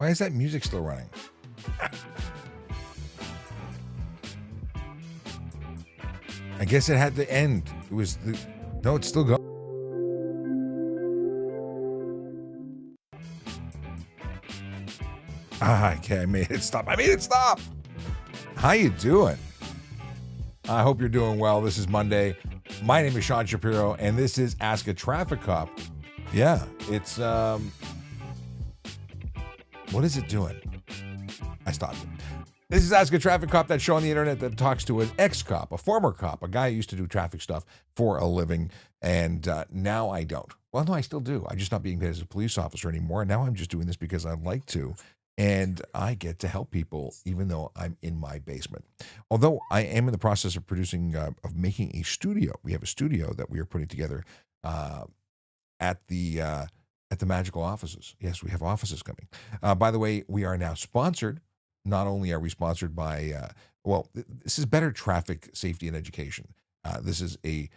Why is that music still running? I guess it had to end. It was the... No, it's still going. Okay, I made it stop. How you doing? I hope you're doing well. This is Monday. My name is Sean Shapiro, and this is Ask a Traffic Cop. Yeah, it's, what is it doing? I stopped it. This is Ask a Traffic Cop, that show on the internet that talks to an ex-cop, a former cop, a guy who used to do traffic stuff for a living, and now I don't. Well, no, I still do. I'm just not being paid as a police officer anymore. Now I'm just doing this because I like to, and I get to help people even though I'm in my basement. Although I am in the process of making a studio. We have a studio that we are putting together at the Magical Offices. Yes, we have offices coming. By the way, we are now sponsored. Not only are we sponsored by, this is Better Traffic Safety and Education. This is a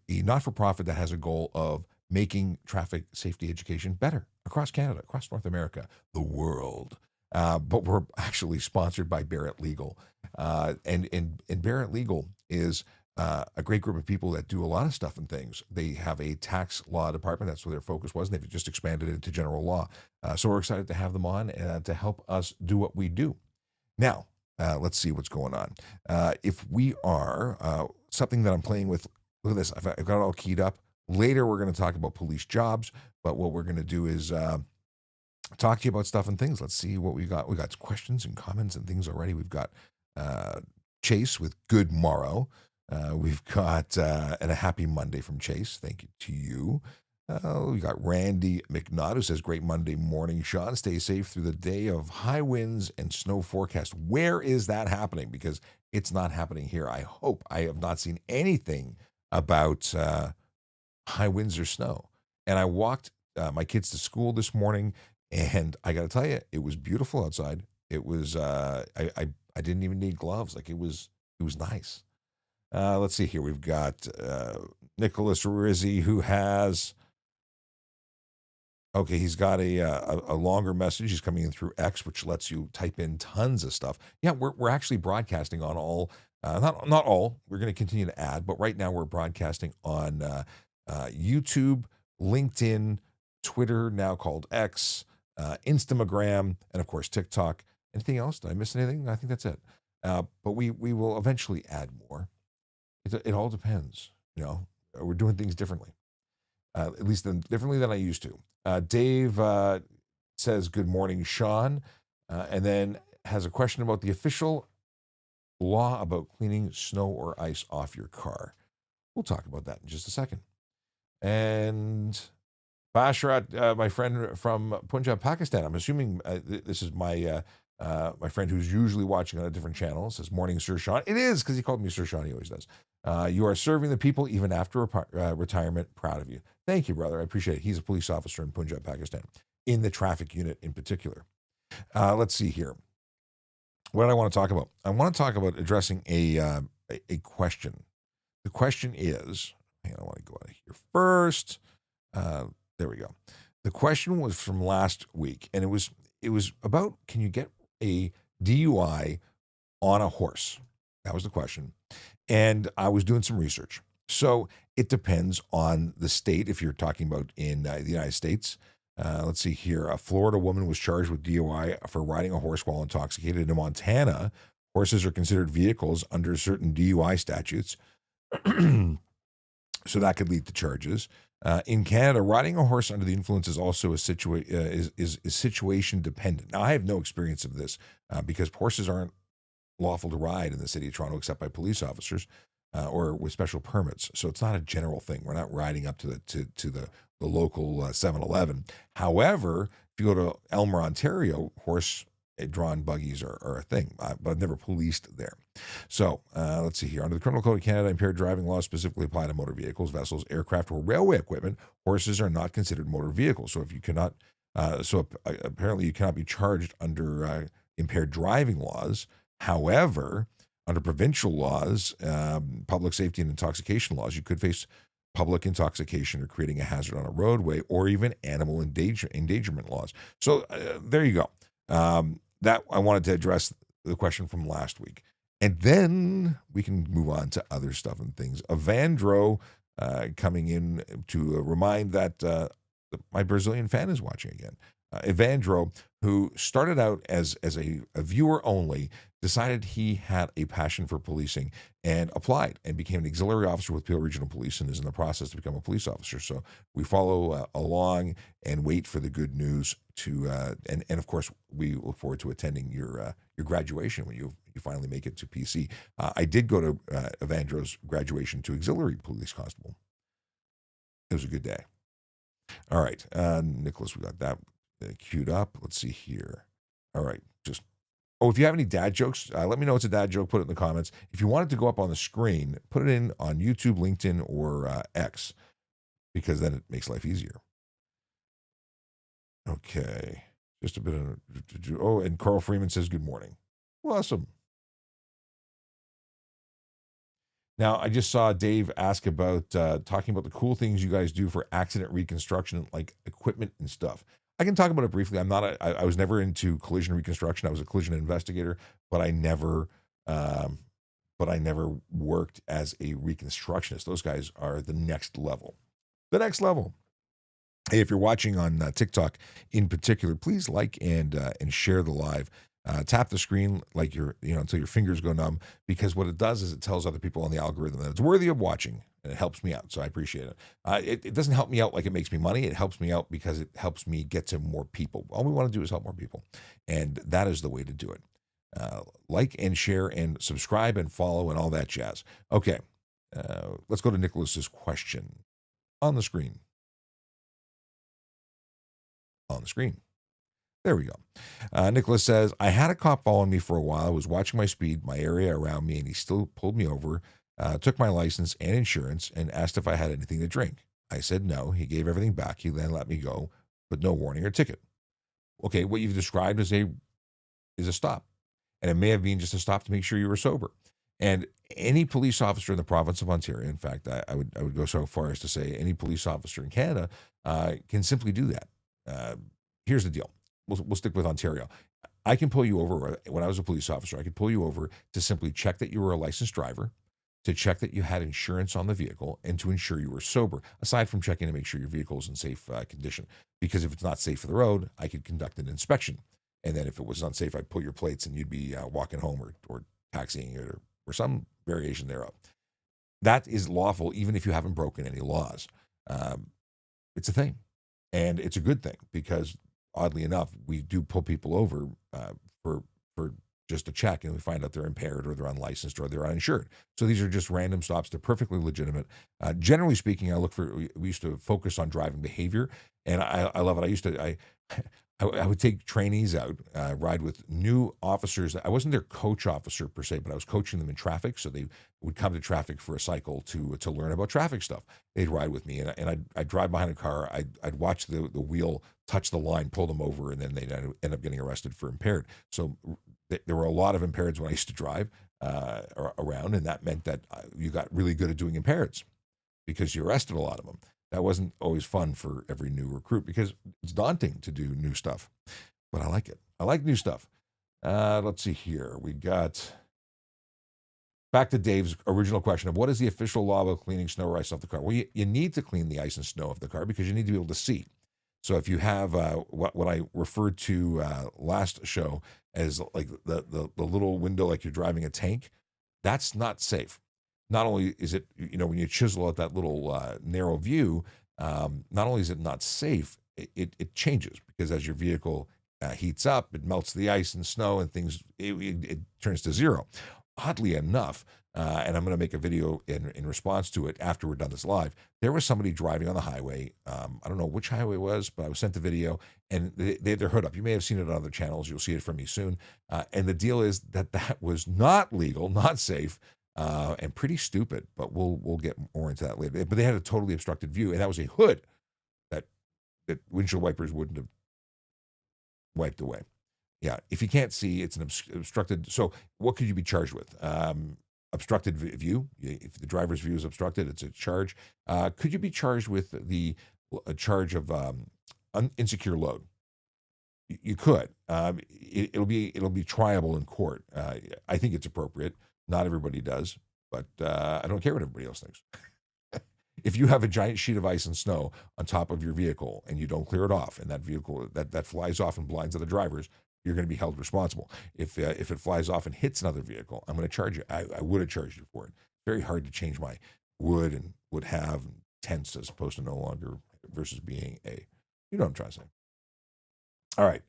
not-for-profit that has a goal of making traffic safety education better across Canada, across North America, the world. But we're actually sponsored by Barrett Legal. And Barrett Legal is a great group of people that do a lot of stuff and things. They have a tax law department. That's where their focus was. And they've just expanded it into general law. So we're excited to have them on to help us do what we do. Now, let's see what's going on. If we are, something that I'm playing with, look at this. I've got it all keyed up. Later, we're going to talk about police jobs. But what we're going to do is talk to you about stuff and things. Let's see what we got. We got questions and comments and things already. We've got Chase with good morrow. We've got and a happy Monday from Chase. Thank you to you. We got Randy McNaught who says, great Monday morning, Sean. Stay safe through the day of high winds and snow forecast. Where is that happening? Because it's not happening here. I hope. I have not seen anything about high winds or snow. And I walked my kids to school this morning, and I got to tell you, it was beautiful outside. It was I didn't even need gloves. Like it was nice. Let's see here. We've got Nicholas Rizzi who has, he's got a longer message. He's coming in through X, which lets you type in tons of stuff. Yeah, we're actually broadcasting on all, not all. We're going to continue to add, but right now we're broadcasting on YouTube, LinkedIn, Twitter, now called X, Instagram, and of course TikTok. Anything else? Did I miss anything? I think that's it. But we will eventually add more. It all depends, We're doing things differently, at least differently than I used to. Dave says, good morning, Sean, and then has a question about the official law about cleaning snow or ice off your car. We'll talk about that in just a second. And Basharat, my friend from Punjab, Pakistan, I'm assuming this is my friend who's usually watching on a different channel, says, morning, Sir Sean. It is, because he called me Sir Sean. He always does. You are serving the people even after retirement. Proud of you. Thank you, brother. I appreciate it. He's a police officer in Punjab, Pakistan, in the traffic unit in particular. Let's see here. What do I want to talk about? I want to talk about addressing a question. The question is, I want to go out of here first. There we go. The question was from last week, and it was about, can you get a DUI on a horse? That was the question. And I was doing some research. So it depends on the state. If you're talking about in the United States, let's see here. A Florida woman was charged with DUI for riding a horse while intoxicated. In Montana, horses are considered vehicles under certain DUI statutes. So that could lead to charges. In Canada, riding a horse under the influence is also is situation dependent. Now, I have no experience of this because horses aren't lawful to ride in the city of Toronto except by police officers or with special permits. So it's not a general thing. We're not riding up to the local 7-Eleven. However, if you go to Elmer, Ontario, horse-drawn buggies are a thing, but I've never policed there. So let's see here. Under the Criminal Code of Canada, impaired driving laws specifically apply to motor vehicles, vessels, aircraft, or railway equipment. Horses are not considered motor vehicles. So if you cannot, apparently you cannot be charged under impaired driving laws. However, under provincial laws, public safety and intoxication laws, you could face public intoxication or creating a hazard on a roadway, or even animal endangerment laws. So there you go. That I wanted to address the question from last week. And then we can move on to other stuff and things. Evandro coming in to remind that my Brazilian fan is watching again. Evandro, who started out as a viewer only, decided he had a passion for policing and applied and became an auxiliary officer with Peel Regional Police and is in the process to become a police officer. So we follow along and wait for the good news to, and of course, we look forward to attending your graduation when you finally make it to PC. I did go to Evandro's graduation to auxiliary police constable. It was a good day. All right, Nicholas, we got that queued up. Let's see here. All right, if you have any dad jokes, let me know it's a dad joke. Put it in the comments. If you want it to go up on the screen, put it in on YouTube, LinkedIn, or X, because then it makes life easier. Okay, just a bit of. Oh, and Carl Freeman says good morning. Awesome. Now, I just saw Dave ask about talking about the cool things you guys do for accident reconstruction, like equipment and stuff. I can talk about it briefly. I was never into collision reconstruction. I was a collision investigator, but I never worked as a reconstructionist. Those guys are the next level. The next level. Hey, if you're watching on TikTok in particular, please like and share the live. Tap the screen like until your fingers go numb, because what it does is it tells other people on the algorithm that it's worthy of watching, and it helps me out. So I appreciate it. It doesn't help me out like it makes me money. It helps me out because it helps me get to more people. All we want to do is help more people, and that is the way to do it. Like and share and subscribe and follow and all that jazz. Okay, let's go to Nicholas's question on the screen. On the screen. There we go. Nicholas says, I had a cop following me for a while. I was watching my speed, my area around me, and he still pulled me over, took my license and insurance, and asked if I had anything to drink. I said no. He gave everything back. He then let me go, but no warning or ticket. Okay, what you've described is a stop. And it may have been just a stop to make sure you were sober. And any police officer in the province of Ontario, in fact, I would go so far as to say any police officer in Canada can simply do that. Here's the deal. We'll stick with Ontario. I can pull you over. When I was a police officer, I could pull you over to simply check that you were a licensed driver, to check that you had insurance on the vehicle, and to ensure you were sober, aside from checking to make sure your vehicle is in safe condition. Because if it's not safe for the road, I could conduct an inspection. And then if it was unsafe, I'd pull your plates and you'd be walking home or taxiing it or some variation thereof. That is lawful even if you haven't broken any laws. It's a thing. And it's a good thing because oddly enough, we do pull people over for just a check, and we find out they're impaired or they're unlicensed or they're uninsured. So these are just random stops. They're perfectly legitimate. Generally speaking, we used to focus on driving behavior, and I love it. I would take trainees out, ride with new officers. I wasn't their coach officer per se, but I was coaching them in traffic. So they would come to traffic for a cycle to learn about traffic stuff. They'd ride with me, and I'd drive behind a car. I'd watch the wheel touch the line, pull them over, and then they'd end up getting arrested for impaired. So there were a lot of impaireds when I used to drive around, and that meant that you got really good at doing impaireds because you arrested a lot of them. That wasn't always fun for every new recruit because it's daunting to do new stuff, but I like it. I like new stuff. Let's see here. We got back to Dave's original question of what is the official law about cleaning snow or ice off the car? Well, you need to clean the ice and snow off the car because you need to be able to see. So if you have what I referred to last show as like the little window like you're driving a tank, that's not safe. Not only is it, when you chisel out that little narrow view, not only is it not safe, it changes because as your vehicle heats up, it melts the ice and snow and things, it turns to zero. Oddly enough, and I'm going to make a video in response to it after we're done this live, there was somebody driving on the highway. I don't know which highway it was, but I was sent the video, and they had their hood up. You may have seen it on other channels. You'll see it from me soon. And the deal is that was not legal, not safe, and pretty stupid, but we'll get more into that later. But they had a totally obstructed view, and that was a hood that windshield wipers wouldn't have wiped away. Yeah, if you can't see, it's an obstructed. So what could you be charged with? obstructed view. If the driver's view is obstructed, it's a charge. Could you be charged with a charge of insecure load? You could. It'll be triable in court. I think it's appropriate. Not everybody does, but I don't care what everybody else thinks. If you have a giant sheet of ice and snow on top of your vehicle and you don't clear it off, and that vehicle that flies off and blinds other drivers, you're going to be held responsible. If it flies off and hits another vehicle, I'm going to charge you. I would have charged you for it. Very hard to change my would and would have tense as opposed to no longer versus being a. You know what I'm trying to say. All right.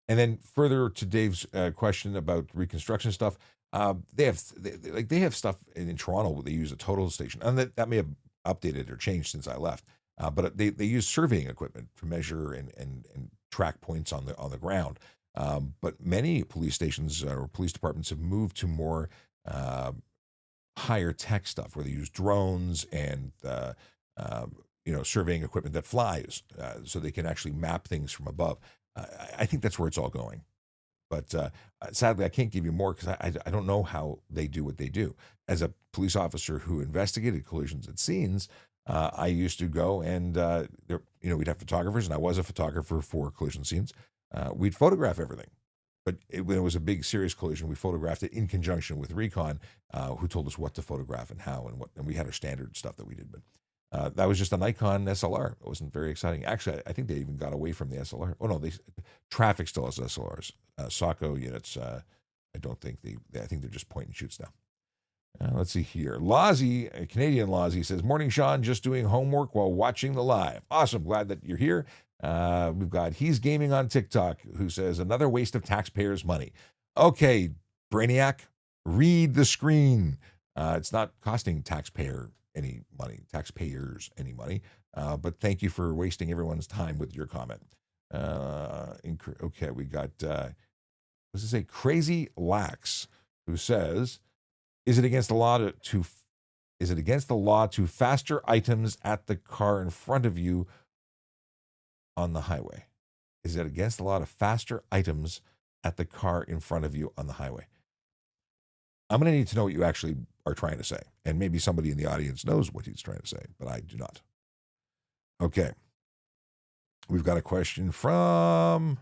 And then further to Dave's question about reconstruction stuff, they have stuff in Toronto where they use a total station, and that may have updated or changed since I left. But they use surveying equipment to measure and track points on the ground. But many police stations or police departments have moved to more higher tech stuff where they use drones and surveying equipment that flies, so they can actually map things from above. I think that's where it's all going. But sadly, I can't give you more because I don't know how they do what they do. As a police officer who investigated collisions at scenes, I used to go and we'd have photographers, and I was a photographer for collision scenes. We'd photograph everything. But when it was a big, serious collision, we photographed it in conjunction with Recon, who told us what to photograph and how, and we had our standard stuff that we did. But that was just a Nikon SLR. It wasn't very exciting. Actually, I think they even got away from the SLR. Oh no, traffic still has SLRs. SOCO units, I don't think I think they're just point and shoots now. Let's see here. Lozzie, Canadian Lozzie says, "Morning, Sean. Just doing homework while watching the live. Awesome. Glad that you're here." We've got He's Gaming on TikTok, who says, "Another waste of taxpayers' money." Okay, Brainiac, read the screen. It's not costing taxpayers any money. But thank you for wasting everyone's time with your comment. Okay, we got, what's it say? Crazy Lax, who says, is it against the law to faster items at the car in front of you on the highway? Is it against the law to faster items at the car in front of you on the highway? I'm going to need to know what you actually are trying to say. And maybe somebody in the audience knows what he's trying to say, but I do not. Okay. We've got a question from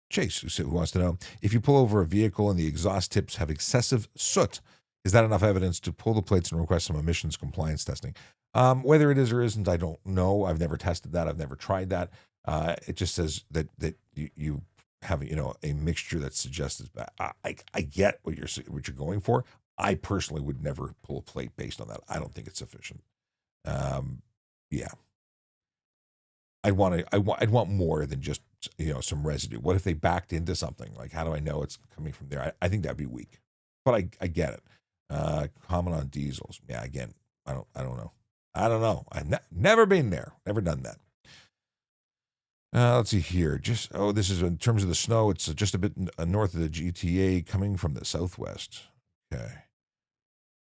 Chase, who wants to know, if you pull over a vehicle and the exhaust tips have excessive soot, is that enough evidence to pull the plates and request some emissions compliance testing? Whether it is or isn't, I don't know. I've never tested that. I've never tried that. It just says that you have a mixture that suggests bad. I get what you're going for. I personally would never pull a plate based on that. I don't think it's sufficient. Yeah. I'd want more than just some residue. What if they backed into something? Like, how do I know it's coming from there? I think that'd be weak, but I get it. Comment on diesels. Yeah, again, I don't know. I've never been there. Never done that. Let's see here. This is in terms of the snow. It's just a bit north of the GTA, coming from the southwest. Okay.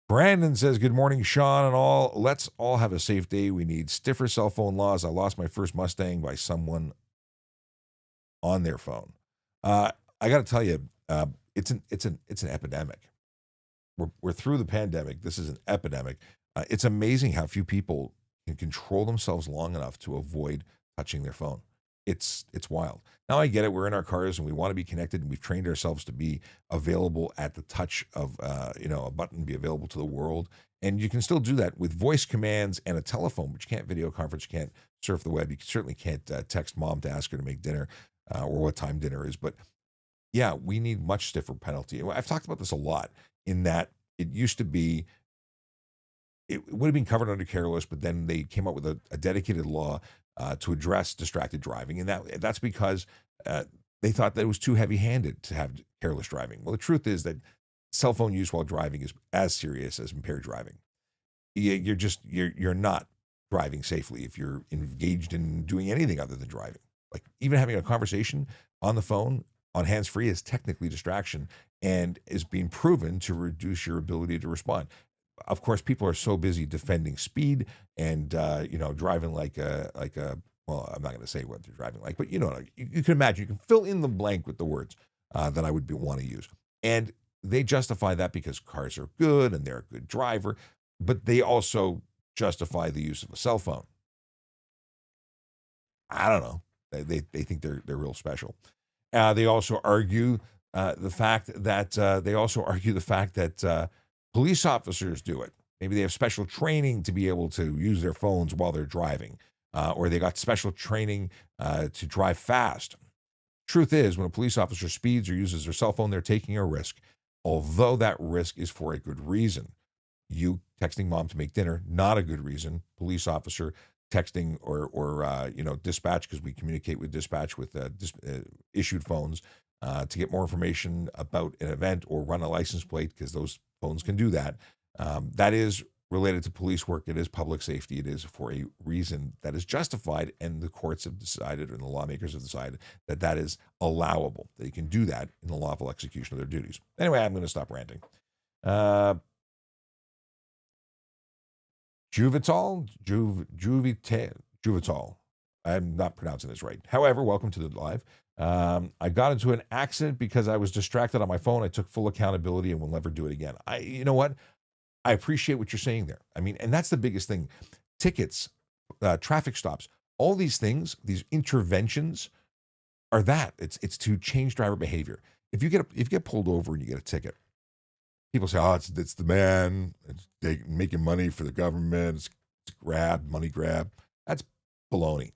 Brandon says, "Good morning, Sean and all. Let's all have a safe day. We need stiffer cell phone laws. I lost my first Mustang by someone on their phone." I got to tell you, it's an epidemic. We're through the pandemic. This is an epidemic. It's amazing how few people can control themselves long enough to avoid touching their phone. It's wild. Now I get it. We're in our cars and we want to be connected, and we've trained ourselves to be available at the touch of a button, be available to the world. And you can still do that with voice commands and a telephone, but you can't video conference, you can't surf the web. You certainly can't text mom to ask her to make dinner or what time dinner is. But yeah, we need much stiffer penalty. I've talked about this a lot, in that it used to be, it would have been covered under careless, but then they came up with a dedicated law to address distracted driving. And that's because they thought that it was too heavy-handed to have careless driving. Well, the truth is that cell phone use while driving is as serious as impaired driving. You're not driving safely if you're engaged in doing anything other than driving. Like, even having a conversation on the phone on hands-free is technically distraction and is being proven to reduce your ability to respond. Of course, people are so busy defending speed and driving like a well, I'm not going to say what they're driving like, but you can imagine, you can fill in the blank with the words. that I would want to use. And they justify that because cars are good and they're a good driver, but they also justify the use of a cell phone. I don't know. They think they're real special. They also argue the fact that police officers do it. Maybe they have special training to be able to use their phones while they're driving, or they got special training to drive fast. Truth is, when a police officer speeds or uses their cell phone, they're taking a risk, although that risk is for a good reason. You texting mom to make dinner, not a good reason. Police officer texting or dispatch, because we communicate with dispatch with issued phones to get more information about an event or run a license plate, because those phones can do that. That is related to police work. It is public safety. It is for a reason that is justified, and the courts have decided and the lawmakers have decided that that is allowable. They can do that in the lawful execution of their duties. Anyway, I'm going to stop ranting. Juvital. I'm not pronouncing this right. However, welcome to the live. I got into an accident because I was distracted on my phone. I took full accountability and will never do it again. You know what? I appreciate what you're saying there. I mean, and that's the biggest thing. Tickets, traffic stops, all these things, these interventions are that. It's to change driver behavior. If you get pulled over and you get a ticket, people say, "Oh, it's the man. It's making money for the government. It's money grab." That's baloney.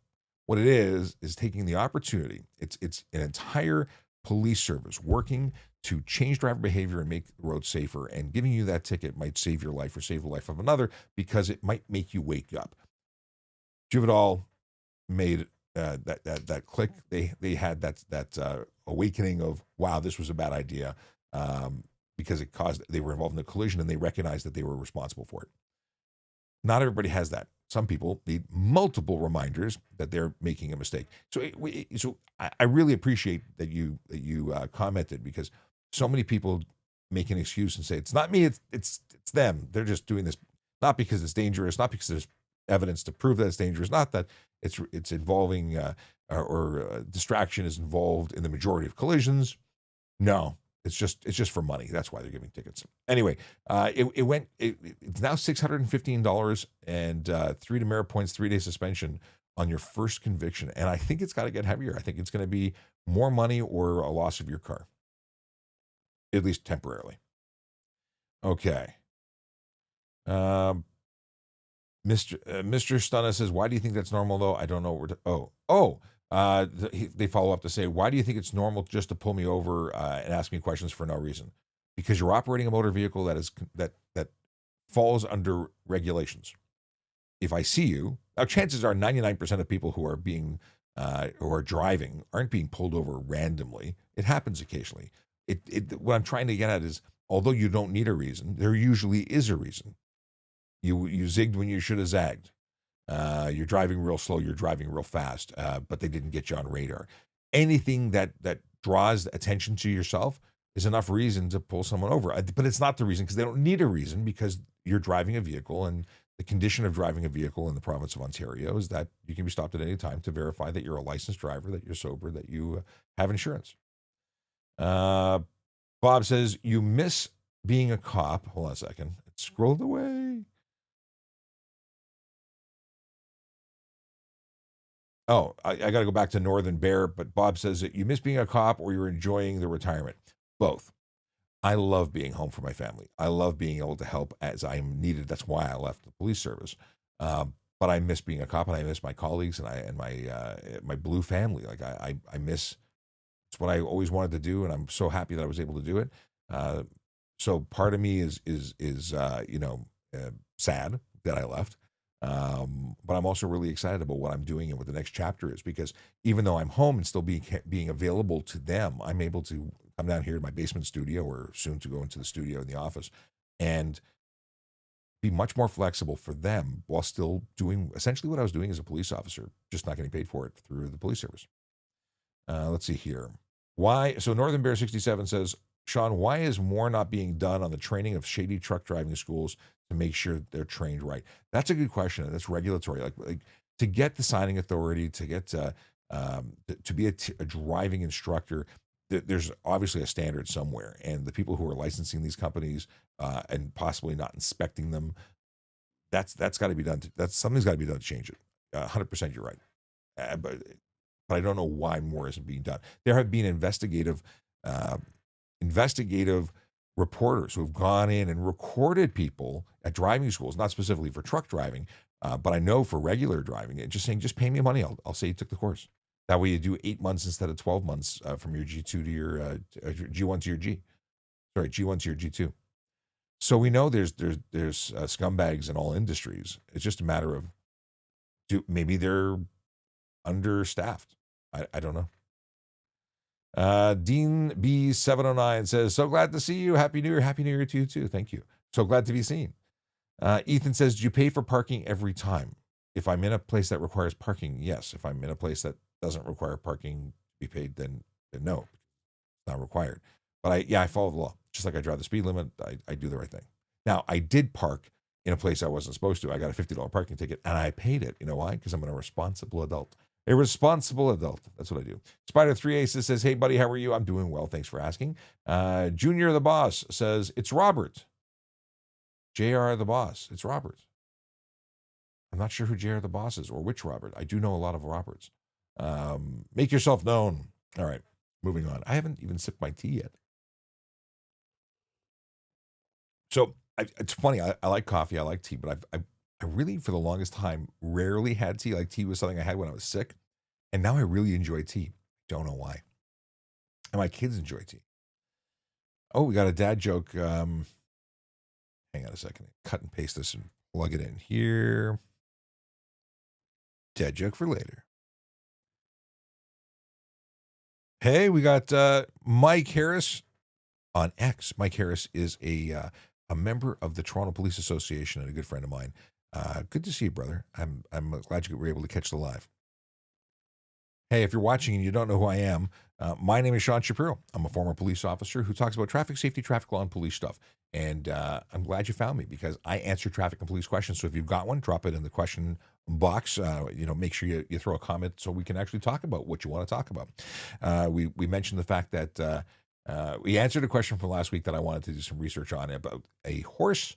What it is taking the opportunity. It's an entire police service working to change driver behavior and make the road safer. And giving you that ticket might save your life or save the life of another, because it might make you wake up. Juvenal made that click. They had that awakening of, wow, this was a bad idea. Because they were involved in a collision and they recognized that they were responsible for it. Not everybody has that. Some people need multiple reminders that they're making a mistake. So I really appreciate that you commented, because so many people make an excuse and say, it's not me, it's them. They're just doing this not because it's dangerous, not because there's evidence to prove that it's dangerous, not that it's involving or distraction is involved in the majority of collisions. No. It's just for money. That's why they're giving tickets. Anyway, it's now $615 and 3 demerit points, 3-day suspension on your first conviction. And I think it's got to get heavier. I think it's going to be more money or a loss of your car, at least temporarily. Okay. Mr. Stunna says, why do you think that's normal though? I don't know. They follow up to say, why do you think it's normal just to pull me over and ask me questions for no reason? Because you're operating a motor vehicle that falls under regulations. If I see you, now chances are 99% of people who are driving aren't being pulled over randomly. It happens occasionally. What I'm trying to get at is, although you don't need a reason, there usually is a reason. You zigged when you should have zagged. You're driving real slow, you're driving real fast, but they didn't get you on radar. Anything that draws attention to yourself is enough reason to pull someone over. But it's not the reason, because they don't need a reason, because you're driving a vehicle, and the condition of driving a vehicle in the province of Ontario is that you can be stopped at any time to verify that you're a licensed driver, that you're sober, that you have insurance. Bob says, you miss being a cop. Hold on a second. It scrolled away. Oh, I got to go back to Northern Bear, but Bob says that you miss being a cop or you're enjoying the retirement. Both. I love being home for my family. I love being able to help as I'm needed. That's why I left the police service. But I miss being a cop, and I miss my colleagues and my blue family. Like I miss. It's what I always wanted to do, and I'm so happy that I was able to do it. So part of me is sad that I left. But I'm also really excited about what I'm doing and what the next chapter is, because even though I'm home and still being available to them, I'm able to come down here to my basement studio, or soon to go into the studio in the office, and be much more flexible for them while still doing essentially what I was doing as a police officer, just not getting paid for it through the police service. Let's see here. Why? So Northern Bear 67 says, Sean, why is more not being done on the training of shady truck driving schools to make sure they're trained right? That's a good question. That's regulatory. Like to get the signing authority, to get to be a driving instructor, there's obviously a standard somewhere, and the people who are licensing these companies and possibly not inspecting them, that's got to be done. That's something's got to be done to change it. 100%, you're right. But I don't know why more isn't being done. There have been uh, investigative reporters who have gone in and recorded people at driving schools, not specifically for truck driving, but I know for regular driving, and just saying, just pay me money. I'll say you took the course. That way you do 8 months instead of 12 months from your G2 to your G1 to your G. Sorry, G1 to your G2. So we know there's scumbags in all industries. It's just a matter of maybe they're understaffed. I don't know. Dean B709 says, so glad to see you. Happy New Year. Happy New Year to you too. Thank you. So glad to be seen. Ethan says, do you pay for parking every time? If I'm in a place that requires parking, yes. If I'm in a place that doesn't require parking to be paid, then no, it's not required. But I follow the law. Just like I drive the speed limit, I do the right thing. Now, I did park in a place I wasn't supposed to. I got a $50 parking ticket and I paid it. You know why? Because I'm a responsible adult. A responsible adult. That's what I do. Spider 3 Aces says, hey, buddy, how are you? I'm doing well. Thanks for asking. Junior the Boss says, it's Robert. JR the Boss. It's Robert. I'm not sure who JR the Boss is or which Robert. I do know a lot of Roberts. Make yourself known. All right, moving on. I haven't even sipped my tea yet. So it's funny. I like coffee. I like tea, but I really, for the longest time, rarely had tea. Like tea was something I had when I was sick. And now I really enjoy tea. Don't know why. And my kids enjoy tea. Oh, we got a dad joke. Hang on a second. Cut and paste this and plug it in here. Dad joke for later. Hey, we got Mike Harris on X. Mike Harris is a member of the Toronto Police Association and a good friend of mine. Good to see you, brother. I'm glad you were able to catch the live. Hey, if you're watching and you don't know who I am, my name is Sean Shapiro. I'm a former police officer who talks about traffic safety, traffic law, and police stuff. And I'm glad you found me because I answer traffic and police questions. So if you've got one, drop it in the question box. Make sure you throw a comment so we can actually talk about what you want to talk about. We mentioned the fact that we answered a question from last week that I wanted to do some research on about a horse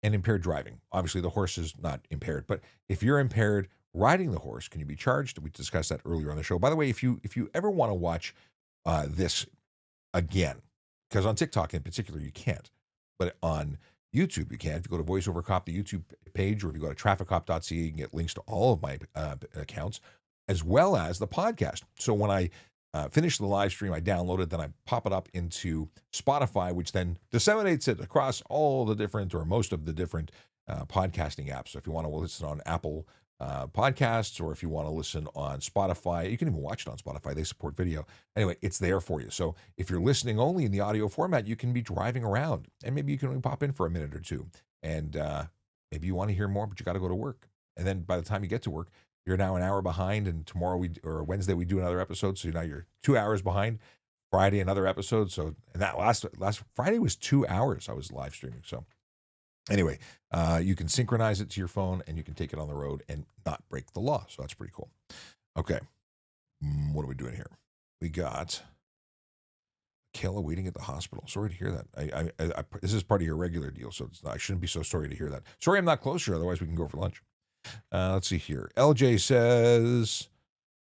and impaired driving. Obviously, the horse is not impaired, but if you're impaired riding the horse, can you be charged? We discussed that earlier on the show. By the way, if you ever want to watch this again, because on TikTok in particular you can't, but on YouTube you can. If you go to VoiceOver Cop, the YouTube page, or if you go to trafficcop.ca, you can get links to all of my accounts, as well as the podcast. So when I finish the live stream, I download it, then I pop it up into Spotify, which then disseminates it across all the different or most of the different podcasting apps. So if you want to listen on Apple podcasts, or if you want to listen on Spotify, you can even watch it on Spotify. They support video. Anyway, it's there for you. So if you're listening only in the audio format, you can be driving around and maybe you can only pop in for a minute or two. And maybe you want to hear more, but you got to go to work. And then by the time you get to work, you're now an hour behind. And tomorrow or Wednesday, we do another episode. So now you're 2 hours behind. Friday, another episode. So, and that last Friday was 2 hours I was live streaming. So anyway, you can synchronize it to your phone and you can take it on the road and not break the law. So that's pretty cool. Okay. What are we doing here? We got Kayla waiting at the hospital. Sorry to hear that. I this is part of your regular deal, so I shouldn't be so sorry to hear that. Sorry I'm not closer, otherwise we can go for lunch. Let's see here. LJ says,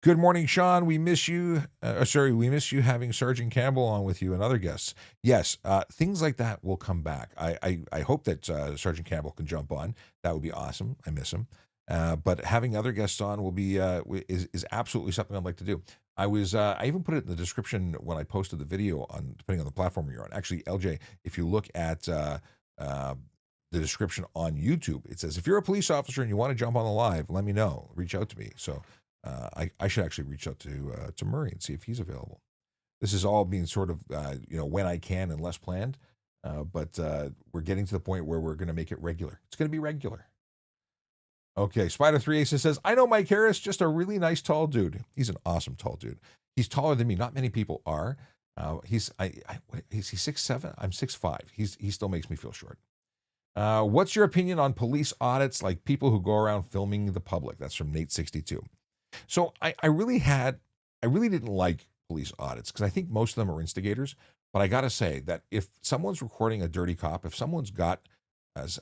good morning, Sean. We miss you. We miss you having Sergeant Campbell on with you and other guests. Yes, things like that will come back. I hope that Sergeant Campbell can jump on. That would be awesome. I miss him. But having other guests on will be is absolutely something I'd like to do. I even put it in the description when I posted the video depending on the platform you're on. Actually, LJ, if you look at the description on YouTube, it says, if you're a police officer and you want to jump on the live, let me know. Reach out to me. So I should actually reach out to Murray and see if he's available. This is all being sort of, when I can and less planned. But we're getting to the point where we're going to make it regular. It's going to be regular. Okay, Spider 3 Aces says, I know Mike Harris, just a really nice tall dude. He's an awesome tall dude. He's taller than me. Not many people are. He's 6'7"? I'm 6'5". He still makes me feel short. What's your opinion on police audits, like people who go around filming the public? That's from Nate62. So I really didn't like police audits because I think most of them are instigators. But I got to say that if someone's recording a dirty cop, if someone's got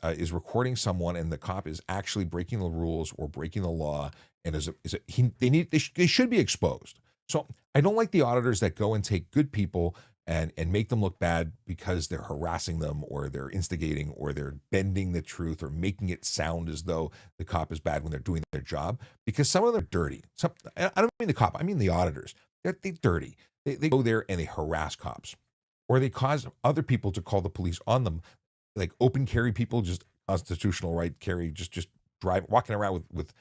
is recording someone and the cop is actually breaking the rules or breaking the law and they should be exposed. So I don't like the auditors that go and take good people and make them look bad because they're harassing them or they're instigating or they're bending the truth or making it sound as though the cop is bad when they're doing their job, because some of them are dirty. I don't mean the cop, I mean the auditors. They're dirty. They go there and they harass cops or they cause other people to call the police on them, like open carry people, just constitutional right carry, just walking around with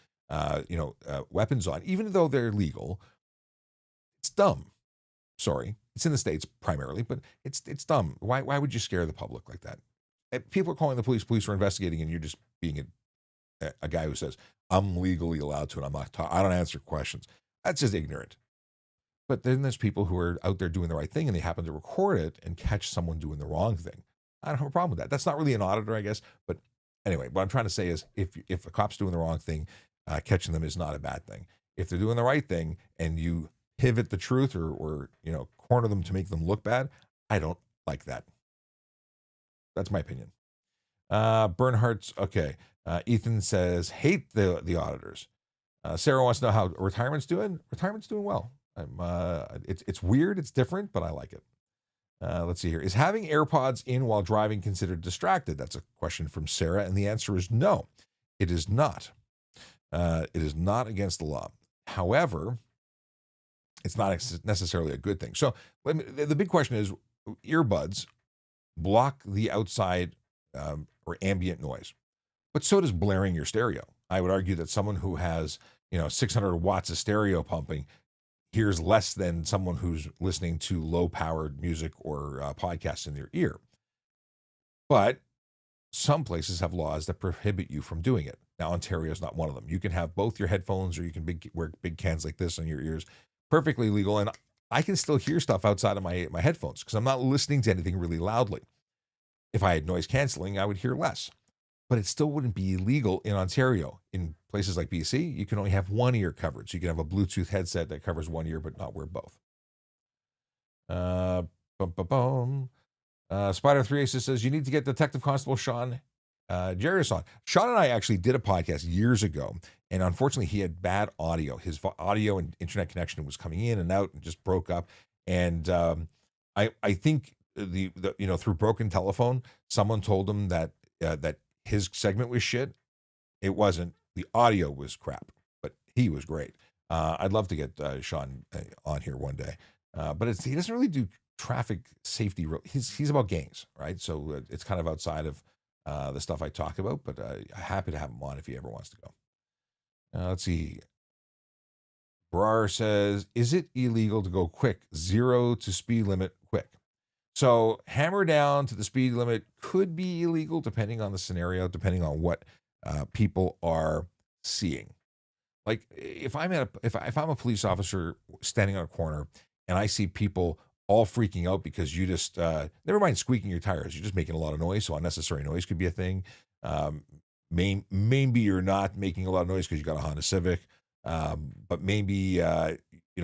weapons on, even though they're legal. It's dumb. Sorry, it's in the States primarily, but it's dumb. Why would you scare the public like that? People are calling the police are investigating, and you're just being a guy who says, I'm legally allowed to, and I don't answer questions. That's just ignorant. But then there's people who are out there doing the right thing, and they happen to record it and catch someone doing the wrong thing. I don't have a problem with that. That's not really an auditor, I guess. But anyway, what I'm trying to say is if a cop's doing the wrong thing, catching them is not a bad thing. If they're doing the right thing and you pivot the truth or corner them to make them look bad, I don't like that. That's my opinion. Bernhardt's okay. Ethan says hate the auditors. Sarah wants to know how retirement's doing. Retirement's doing well. It's weird, it's different, but I like it. Let's see here. Is having AirPods in while driving considered distracted? That's a question from Sarah, and the answer is no. It is not. It is not against the law. However, it's not necessarily a good thing. So the big question is, earbuds block the outside or ambient noise, but so does blaring your stereo. I would argue that someone who has 600 watts of stereo pumping hears less than someone who's listening to low-powered music or podcasts in their ear. But some places have laws that prohibit you from doing it. Now, Ontario is not one of them. You can have both your headphones or you can wear big cans like this on your ears. Perfectly legal, and I can still hear stuff outside of my headphones because I'm not listening to anything really loudly. If I had noise canceling, I would hear less. But it still wouldn't be illegal in Ontario. In places like BC, you can only have one ear covered. So you can have a Bluetooth headset that covers one ear, but not wear both. Spider 3 Aces says, you need to get Detective Constable Sean Jarvis on. Sean and I actually did a podcast years ago, and unfortunately he had bad audio. His audio and internet connection was coming in and out and just broke up. And I think the through broken telephone, someone told him that his segment was shit. It wasn't. The audio was crap, but he was great. I'd love to get Sean on here one day, but he doesn't really do traffic safety. He's about gangs, right? So it's kind of outside of the stuff I talk about, but I'm happy to have him on if he ever wants to go. Let's see. Brar says, is it illegal to go quick? 0 to speed limit quick. So hammer down to the speed limit could be illegal depending on the scenario, depending on what people are seeing. Like if I'm a police officer standing on a corner and I see people all freaking out because you just never mind squeaking your tires, you're just making a lot of noise. So unnecessary noise could be a thing. Maybe you're not making a lot of noise because you got a Honda Civic, but maybe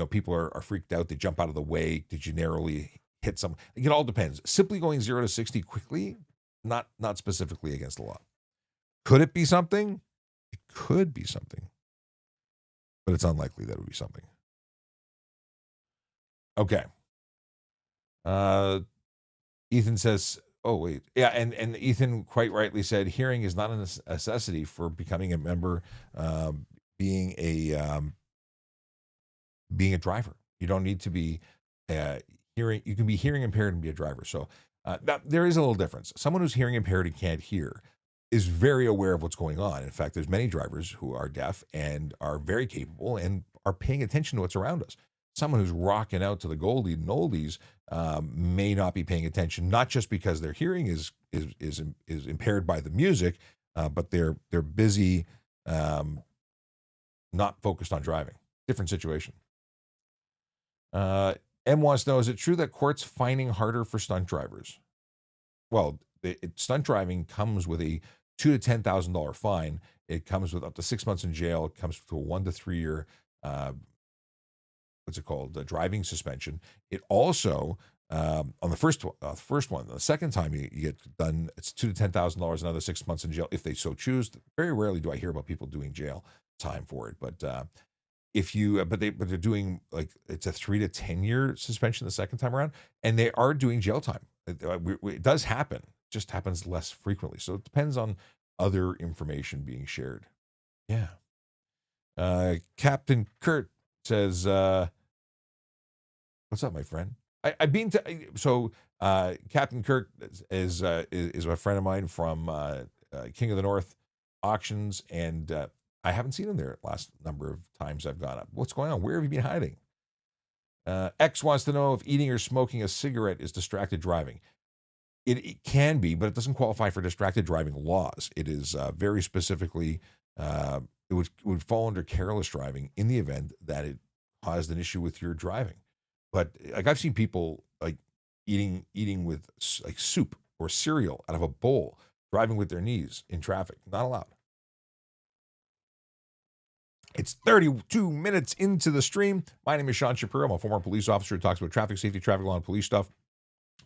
people are freaked out. They jump out of the way. Did you narrowly hit some? It all depends. Simply going 0 to 60 quickly, not specifically against the law. Could it be something? It could be something, but it's unlikely that it would be something. Okay. Ethan says, oh, wait. Yeah, and Ethan quite rightly said, hearing is not a necessity for becoming a member, being a driver. You don't need to be hearing. You can be hearing impaired and be a driver. So there is a little difference. Someone who's hearing impaired and can't hear is very aware of what's going on. In fact, there's many drivers who are deaf and are very capable and are paying attention to what's around us. Someone who's rocking out to the goldies and oldies may not be paying attention, not just because their hearing is impaired by the music, but they're busy, not focused on driving. Different situation. M wants to know, is it true that courts fining harder for stunt drivers? Well, stunt driving comes with a $2,000 to $10,000 fine. It comes with up to 6 months in jail. It comes to a 1 to 3 year what's it called, driving suspension. It also on the first one, the second time you get done, it's $2,000 to $10,000, another 6 months in jail if they so choose. Very rarely do I hear about people doing jail time for it, but if you but they're doing like it's a 3 to 10 year suspension the second time around, and they are doing jail time. It does happen, just happens less frequently. So it depends on other information being shared. Yeah. Captain Kurt says, "What's up, my friend? I've been to so Captain Kirk is a friend of mine from King of the North auctions, and I haven't seen him there last number of times I've gone up. What's going on? Where have you been hiding?" X wants to know if eating or smoking a cigarette is distracted driving. It can be, but it doesn't qualify for distracted driving laws. It is very specifically, it would fall under careless driving in the event that it caused an issue with your driving. But like I've seen people like eating with like soup or cereal out of a bowl, driving with their knees in traffic. Not allowed. It's 32 minutes into the stream. My name is Sean Shapiro. I'm a former police officer who talks about traffic safety, traffic law, and police stuff.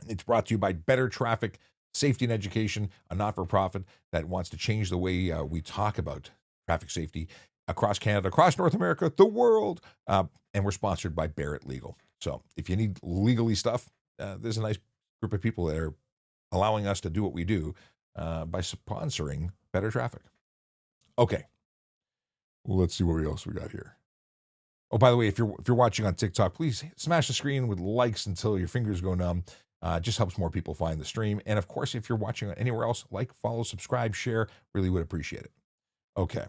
It's brought to you by Better Traffic Safety and Education, a not-for-profit that wants to change the way we talk about traffic safety across Canada, across North America, the world. And we're sponsored by Barrett Legal. So if you need legally stuff, there's a nice group of people that are allowing us to do what we do by sponsoring Better Traffic. Okay. Well, let's see what else we got here. Oh, by the way, if you're watching on TikTok, please smash the screen with likes until your fingers go numb. Just helps more people find the stream. And of course, if you're watching anywhere else, like, follow, subscribe, share. Really would appreciate it. Okay.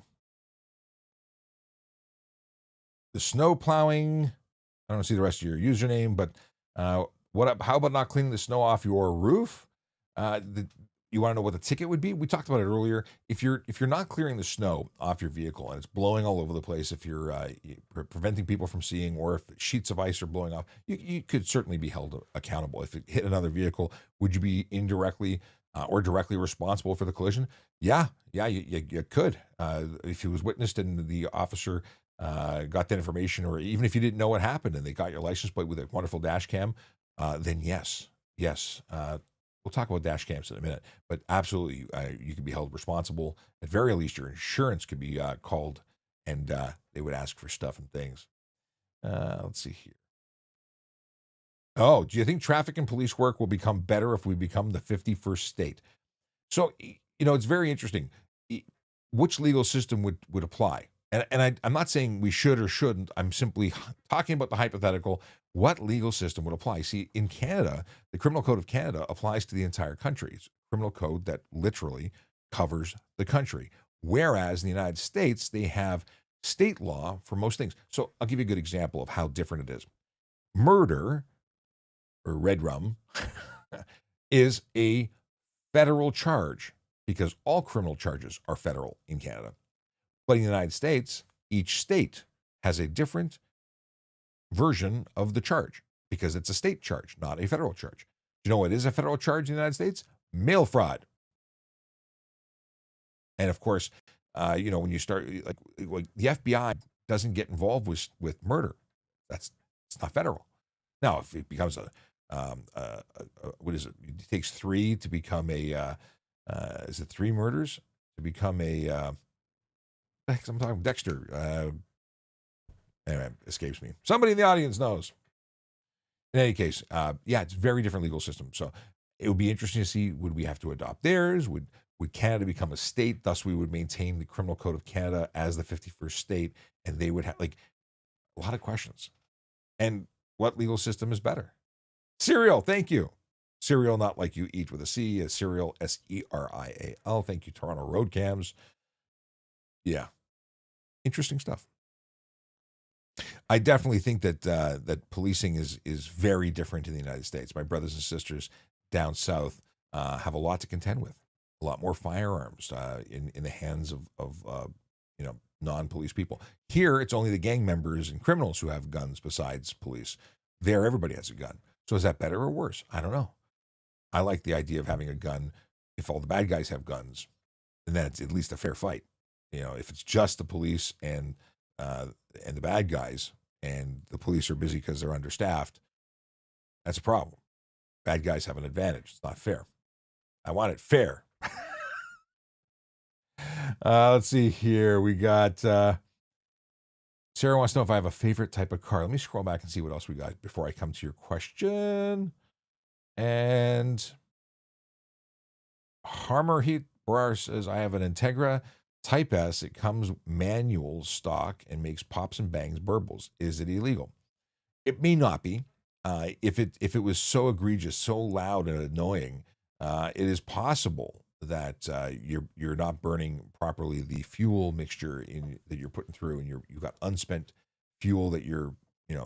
The snow plowing. I don't see the rest of your username, but what up? How about not cleaning the snow off your roof? You want to know what the ticket would be? We talked about it earlier. If you're not clearing the snow off your vehicle and it's blowing all over the place, if you're preventing people from seeing, or if sheets of ice are blowing off, you could certainly be held accountable. If it hit another vehicle, would you be indirectly or directly responsible for the collision? Yeah, you could. If it was witnessed and the officer got that information, or even if you didn't know what happened and they got your license plate with a wonderful dash cam, then yes. We'll talk about dash cams in a minute, but absolutely, you could be held responsible. At very least, your insurance could be called, and they would ask for stuff and things. Let's see here. Oh, do you think traffic and police work will become better if we become the 51st state? So, it's very interesting. Which legal system would apply? And I'm not saying we should or shouldn't. I'm simply talking about the hypothetical. What legal system would apply? See, in Canada, the Criminal Code of Canada applies to the entire country. It's a criminal code that literally covers the country. Whereas in the United States, they have state law for most things. So I'll give you a good example of how different it is. Murder, or red rum, is a federal charge because all criminal charges are federal in Canada. But in the United States, each state has a different version of the charge because it's a state charge, not a federal charge. Do you know what is a federal charge in the United States? Mail fraud. And of course, when you start, like the FBI doesn't get involved with murder. It's not federal. Now, if it becomes what is it? It takes 3 to become a. Is it 3 murders to become a? I'm talking Dexter. Anyway, escapes me. Somebody in the audience knows. In any case, it's a very different legal system. So it would be interesting to see, would we have to adopt theirs? Would Canada become a state? Thus, we would maintain the Criminal Code of Canada as the 51st state, and they would have a lot of questions. And what legal system is better? Cereal, thank you. Cereal, not like you eat with a C, a cereal, Serial. Thank you, Toronto Road Cams. Yeah. Interesting stuff. I definitely think that policing is very different in the United States. My brothers and sisters down south have a lot to contend with, a lot more firearms in the hands of non-police people. Here, it's only the gang members and criminals who have guns besides police. There, everybody has a gun. So is that better or worse? I don't know. I like the idea of having a gun if all the bad guys have guns, and then it's at least a fair fight. If it's just the police and the bad guys, and the police are busy because they're understaffed, that's a problem. Bad guys have an advantage. It's not fair. I want it fair. Let's see here. We got Sarah wants to know if I have a favorite type of car. Let me scroll back and see what else we got before I come to your question. And Harmer Heat Brar says, I have an Integra Type S. It comes manual stock and makes pops and bangs burbles. Is it illegal? It may not be. If it was so egregious, so loud and annoying, it is possible that you're not burning properly the fuel mixture that you're putting through, and you've got unspent fuel that you're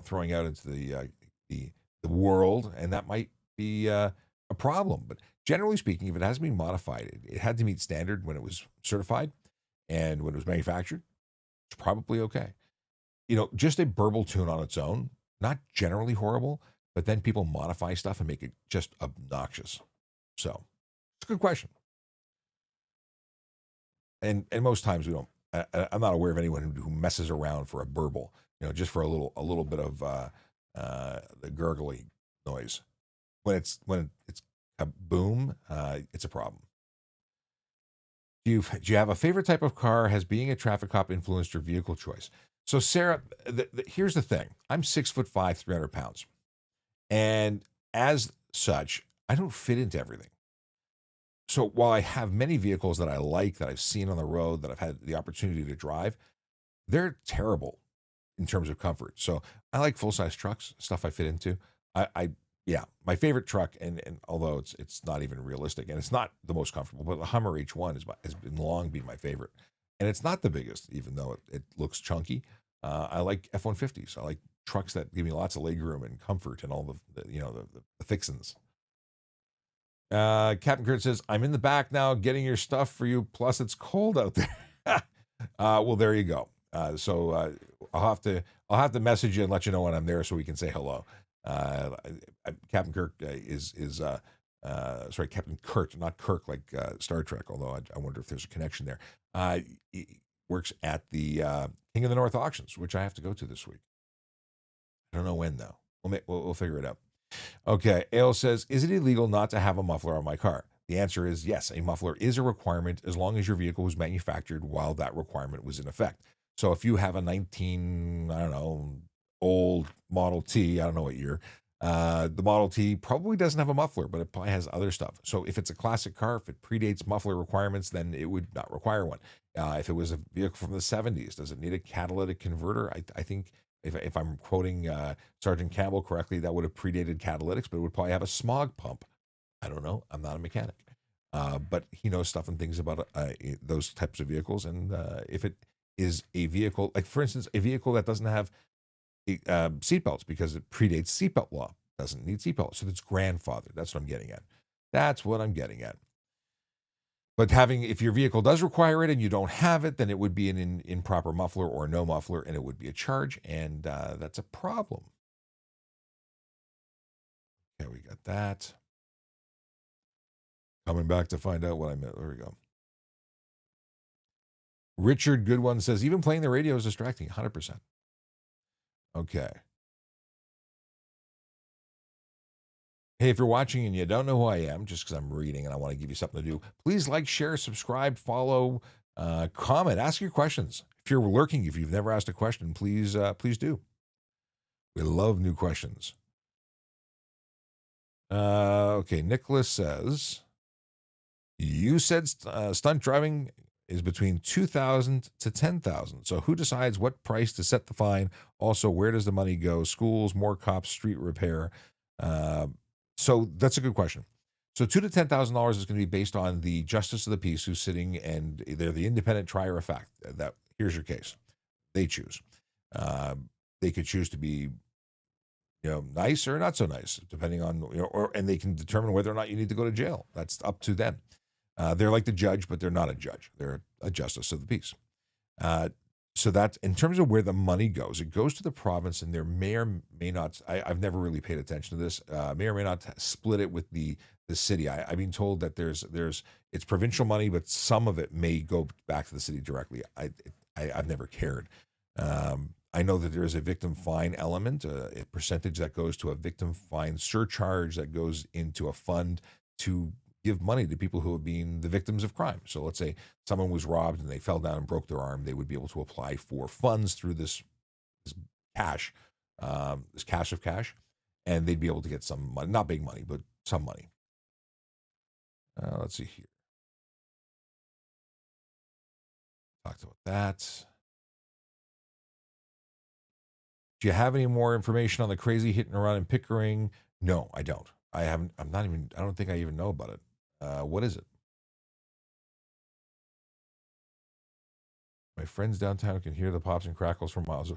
throwing out into the world, and that might be a problem. But generally speaking, if it hasn't been modified, it had to meet standard when it was certified and when it was manufactured. It's probably okay. Just a burble tune on its own, not generally horrible, but then people modify stuff and make it just obnoxious. So it's a good question. And most times we don't. I'm not aware of anyone who messes around for a burble, just for a little bit of the gurgly noise. When it's a boom, it's a problem. Do you have a favorite type of car? Has being a traffic cop influenced your vehicle choice? So Sarah, here's the thing. I'm 6'5", 300 pounds. And as such, I don't fit into everything. So while I have many vehicles that I like, that I've seen on the road, that I've had the opportunity to drive, they're terrible in terms of comfort. So I like full-size trucks, stuff I fit into. Yeah, my favorite truck, and although it's not even realistic, and it's not the most comfortable, but the Hummer H1 has been long been my favorite. And it's not the biggest, even though it looks chunky. I like F-150s. I like trucks that give me lots of legroom and comfort and all the fixins. Captain Kurt says, I'm in the back now getting your stuff for you. Plus, it's cold out there. Well, there you go. So I'll have to message you and let you know when I'm there so we can say hello. Captain Kirk is sorry, Captain Kurt, not Kirk like Star Trek, although I wonder if there's a connection there. He works at the King of the North auctions, which I have to go to this week. I don't know when, though. We'll figure it out. Okay, Ale says, is it illegal not to have a muffler on my car? The answer is yes. A muffler is a requirement as long as your vehicle was manufactured while that requirement was in effect. So if you have a old Model T, I don't know what year, the Model T probably doesn't have a muffler, but it probably has other stuff. So if it's a classic car, if it predates muffler requirements, then it would not require one. If it was a vehicle from the 70s, does it need a catalytic converter? I think if I'm quoting Sergeant Campbell correctly, that would have predated catalytics, but it would probably have a smog pump. I don't know. I'm not a mechanic. But he knows stuff and things about those types of vehicles. And if it is a vehicle, like for instance, a vehicle that doesn't have seatbelts because it predates seatbelt law, doesn't need seatbelts, so it's grandfathered. That's what I'm getting at. But if your vehicle does require it and you don't have it, then it would be an improper muffler or no muffler, and it would be a charge, and that's a problem. Okay, we got that. Coming back to find out what I meant. There we go. Richard Goodwin says, even playing the radio is distracting, 100%. Okay. Hey, if you're watching and you don't know who I am, just because I'm reading and I want to give you something to do, please like, share, subscribe, follow, comment, ask your questions. If you're lurking, if you've never asked a question, please do. We love new questions. Okay, Nicholas says, you said stunt driving is between $2,000 to $10,000. So who decides what price to set the fine? Also, where does the money go? Schools, more cops, street repair. So that's a good question. So $2,000 to $10,000 is going to be based on the justice of the peace who's sitting, and they're the independent trier of fact. That here's your case. They choose. They could choose to be, nice or not so nice, depending on, and they can determine whether or not you need to go to jail. That's up to them. They're like the judge, but they're not a judge. They're a justice of the peace. So that in terms of where the money goes, it goes to the province, and there may or may not. I've never really paid attention to this. May or may not split it with the city. I've been told that it's provincial money, but some of it may go back to the city directly. I've never cared. I know that there is a victim fine element, a percentage that goes to a victim fine surcharge that goes into a fund to give money to people who have been the victims of crime. So let's say someone was robbed and they fell down and broke their arm, they would be able to apply for funds through this cash, this cash of cash, and they'd be able to get some money, not big money, but some money. Let's see here. Talked about that. Do you have any more information on the crazy hit and run in Pickering? No, I don't. I haven't. I'm not even. I don't think I even know about it. What is it? My friends downtown can hear the pops and crackles from miles.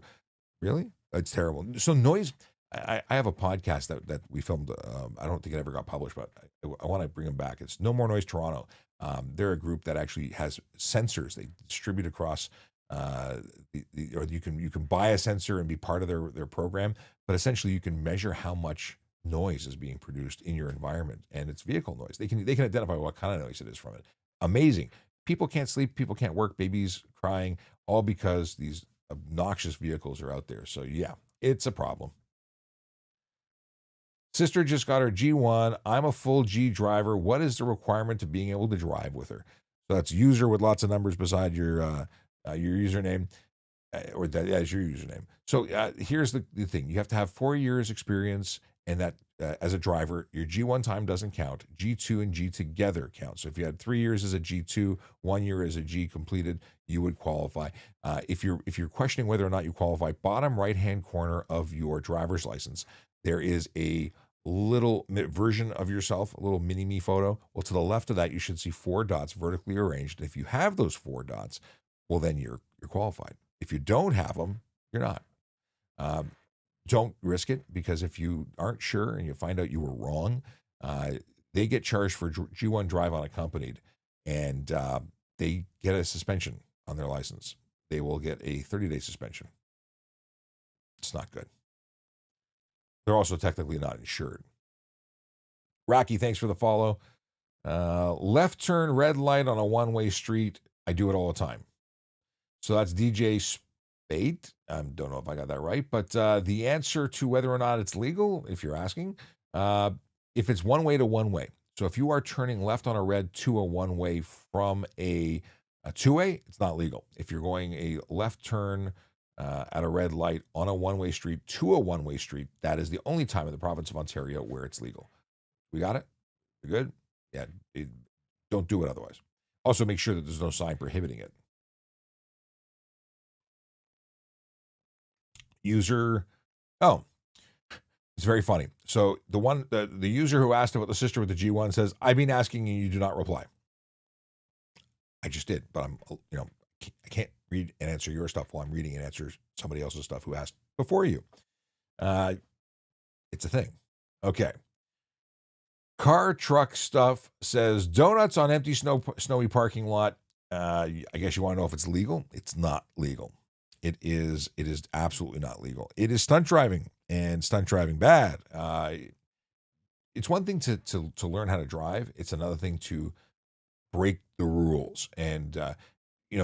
Really? It's terrible. So noise. I have a podcast that we filmed. I don't think it ever got published, but I want to bring them back. It's No More Noise Toronto. They're a group that actually has sensors they distribute across. Or you can buy a sensor and be part of their program, but essentially you can measure how much noise is being produced in your environment, and it's vehicle noise. They can identify what kind of noise it is from it. Amazing. People can't sleep, people can't work, babies crying, all because these obnoxious vehicles are out there. So yeah, it's a problem. Sister just got her G1. I'm a full G driver. What is the requirement to being able to drive with her? So that's user with lots of numbers beside your username, or that is your username. So here's the thing: you have to have 4 years experience, and that as a driver, your G1 time doesn't count. G2 and G together count. So if you had 3 years as a G2, 1 year as a G completed, you would qualify. If you're questioning whether or not you qualify, bottom right hand corner of your driver's license, there is a little version of yourself, a little mini me photo. Well, to the left of that, you should see 4 dots vertically arranged. And if you have those 4 dots, well, then you're qualified. If you don't have them, you're not. Don't risk it, because if you aren't sure and you find out you were wrong, they get charged for G1 drive unaccompanied, and they get a suspension on their license. They will get a 30-day suspension. It's not good. They're also technically not insured. Rocky, thanks for the follow. Left turn red light on a one-way street. I do it all the time. So that's DJ Spate. I don't know if I got that right, but the answer to whether or not it's legal, if you're asking, if it's one way to one way. So if you are turning left on a red to a one way from a two-way, it's not legal. If you're going a left turn at a red light on a one-way street to a one-way street, that is the only time in the province of Ontario where it's legal. We got it? We good? Yeah. Don't do it otherwise. Also, make sure that there's no sign prohibiting it. User, oh, it's very funny. So the user who asked about the sister with the G1 says, "I've been asking and you do not reply." I just did, but I can't read and answer your stuff while I'm reading and answer somebody else's stuff who asked before you. It's a thing. Okay. Car truck stuff says donuts on empty snowy parking lot. I guess you want to know if it's legal. It's not legal. It is absolutely not legal. It is stunt driving, and stunt driving bad. It's one thing to learn how to drive. It's another thing to break the rules. And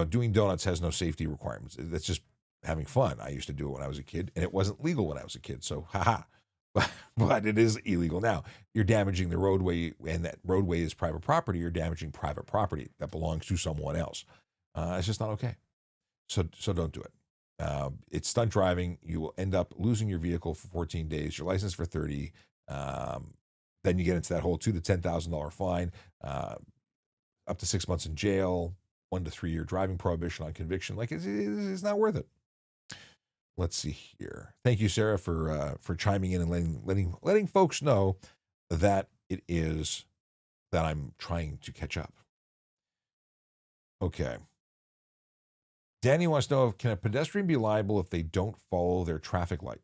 doing donuts has no safety requirements. That's just having fun. I used to do it when I was a kid, and it wasn't legal when I was a kid. So, haha. But it is illegal now. You're damaging the roadway, and that roadway is private property. You're damaging private property that belongs to someone else. It's just not okay. So don't do it. It's stunt driving. You will end up losing your vehicle for 14 days, your license for 30. Then you get into that whole $2,000 to $10,000 fine, up to 6 months in jail, 1 to 3 year driving prohibition on conviction. Like it's not worth it. Let's see here. Thank you, Sarah, for chiming in and letting folks know that it is that I'm trying to catch up. Okay. Danny wants to know, can a pedestrian be liable if they don't follow their traffic light?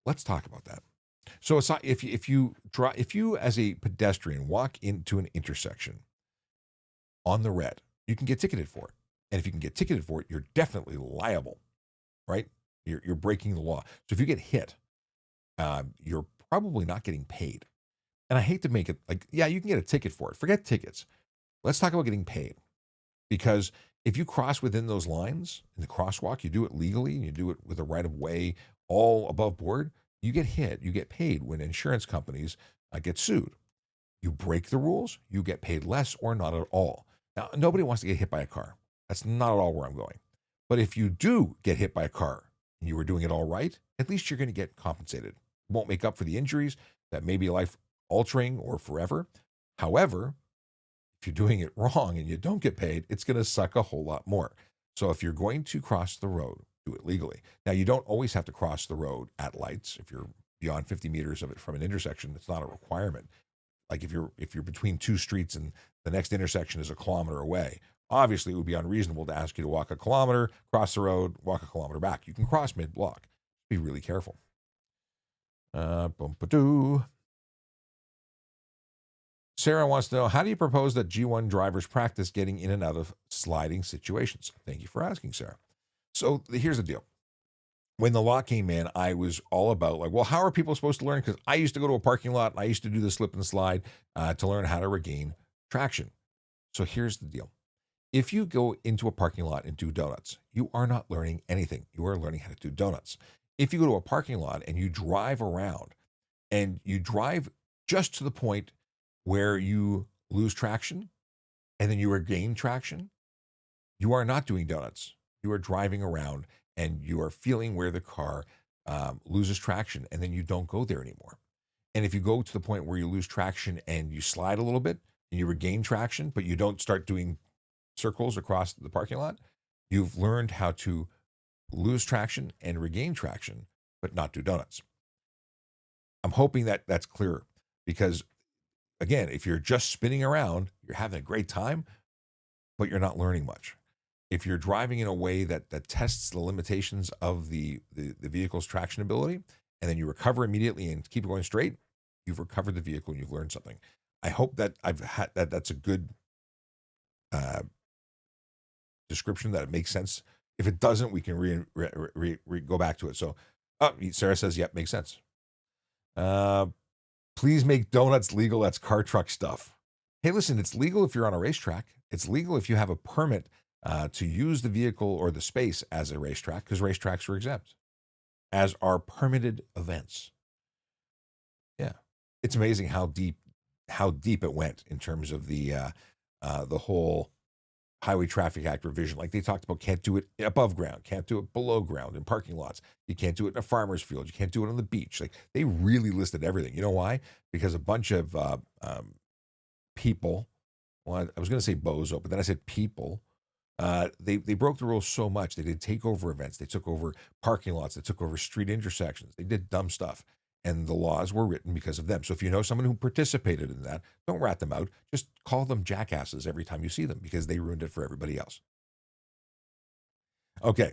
Let's talk about that. So it's not, if you as a pedestrian walk into an intersection on the red, you can get ticketed for it. And if you can get ticketed for it, you're definitely liable, right? You're breaking the law. So if you get hit, you're probably not getting paid. And I hate to make it like, yeah, you can get a ticket for it. Forget tickets. Let's talk about getting paid. Because If you cross within those lines in the crosswalk, you do it legally and you do it with a right of way all above board, you get hit, you get paid when insurance companies get sued. You break the rules, you get paid less or not at all. Now, nobody wants to get hit by a car. That's not at all where I'm going. But if you do get hit by a car and you were doing it all right, at least you're going to get compensated. It won't make up for the injuries that may be life altering or forever. However, if you're doing it wrong and you don't get paid, it's going to suck a whole lot more. So if you're going to cross the road, do it legally. Now, you don't always have to cross the road at lights. If you're beyond 50 meters of it from an intersection, it's not a requirement. Like if you're between two streets and the next intersection is a kilometer away, obviously it would be unreasonable to ask you to walk a kilometer, cross the road, walk a kilometer back. You can cross mid-block. Be really careful. Sarah wants to know, how do you propose that G1 drivers practice getting in and out of sliding situations? Thank you for asking, Sarah. So here's the deal. When the law came in, I was all about like, well, how are people supposed to learn? Because I used to go to a parking lot and I used to do the slip and slide to learn how to regain traction. So here's the deal. If you go into a parking lot and do donuts, you are not learning anything. You are learning how to do donuts. If you go to a parking lot and you drive around and you drive just to the point where you lose traction and then you regain traction, you are not doing donuts. You are driving around and you are feeling where the car loses traction, and then you don't go there anymore. And if you go to the point where you lose traction and you slide a little bit and you regain traction, but you don't start doing circles across the parking lot, you've learned how to lose traction and regain traction, but not do donuts. I'm hoping that that's clearer because, again, if you're just spinning around, you're having a great time, but you're not learning much. If you're driving in a way that tests the limitations of the vehicle's traction ability, and then you recover immediately and keep going straight, you've recovered the vehicle and you've learned something. I hope that that's a good description, that it makes sense. If it doesn't, we can go back to it. So, Sarah says, yep, makes sense. Please make donuts legal. That's car truck stuff. Hey, listen, it's legal if you're on a racetrack. It's legal if you have a permit to use the vehicle or the space as a racetrack, because racetracks are exempt, as are permitted events. Yeah, it's amazing how deep it went in terms of the whole Highway Traffic Act revision. Like they talked about, can't do it above ground, can't do it below ground in parking lots. You can't do it in a farmer's field. You can't do it on the beach. Like they really listed everything. You know why? Because a bunch of people, well, I was going to say bozo, but then I said people. They broke the rules so much. They did takeover events. They took over parking lots. They took over street intersections. They did dumb stuff. And the laws were written because of them. So if you know someone who participated in that, don't rat them out. Just call them jackasses every time you see them because they ruined it for everybody else. Okay.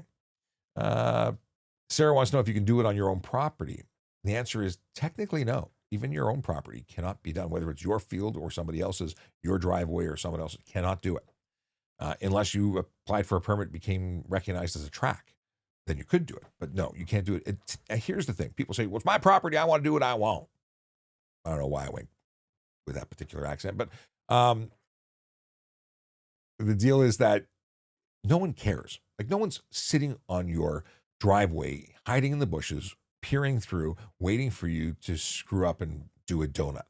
Sarah wants to know if you can do it on your own property. The answer is technically no. Even your own property cannot be done, whether it's your field or somebody else's, your driveway or someone else's, cannot do it. Unless you applied for a permit, became recognized as a track, then you could do it. But no, you can't do it. Here's the thing. People say, well, it's my property. I want to do what I want. I don't know why I went with that particular accent. But the deal is that no one cares. Like no one's sitting on your driveway, hiding in the bushes, peering through, waiting for you to screw up and do a donut.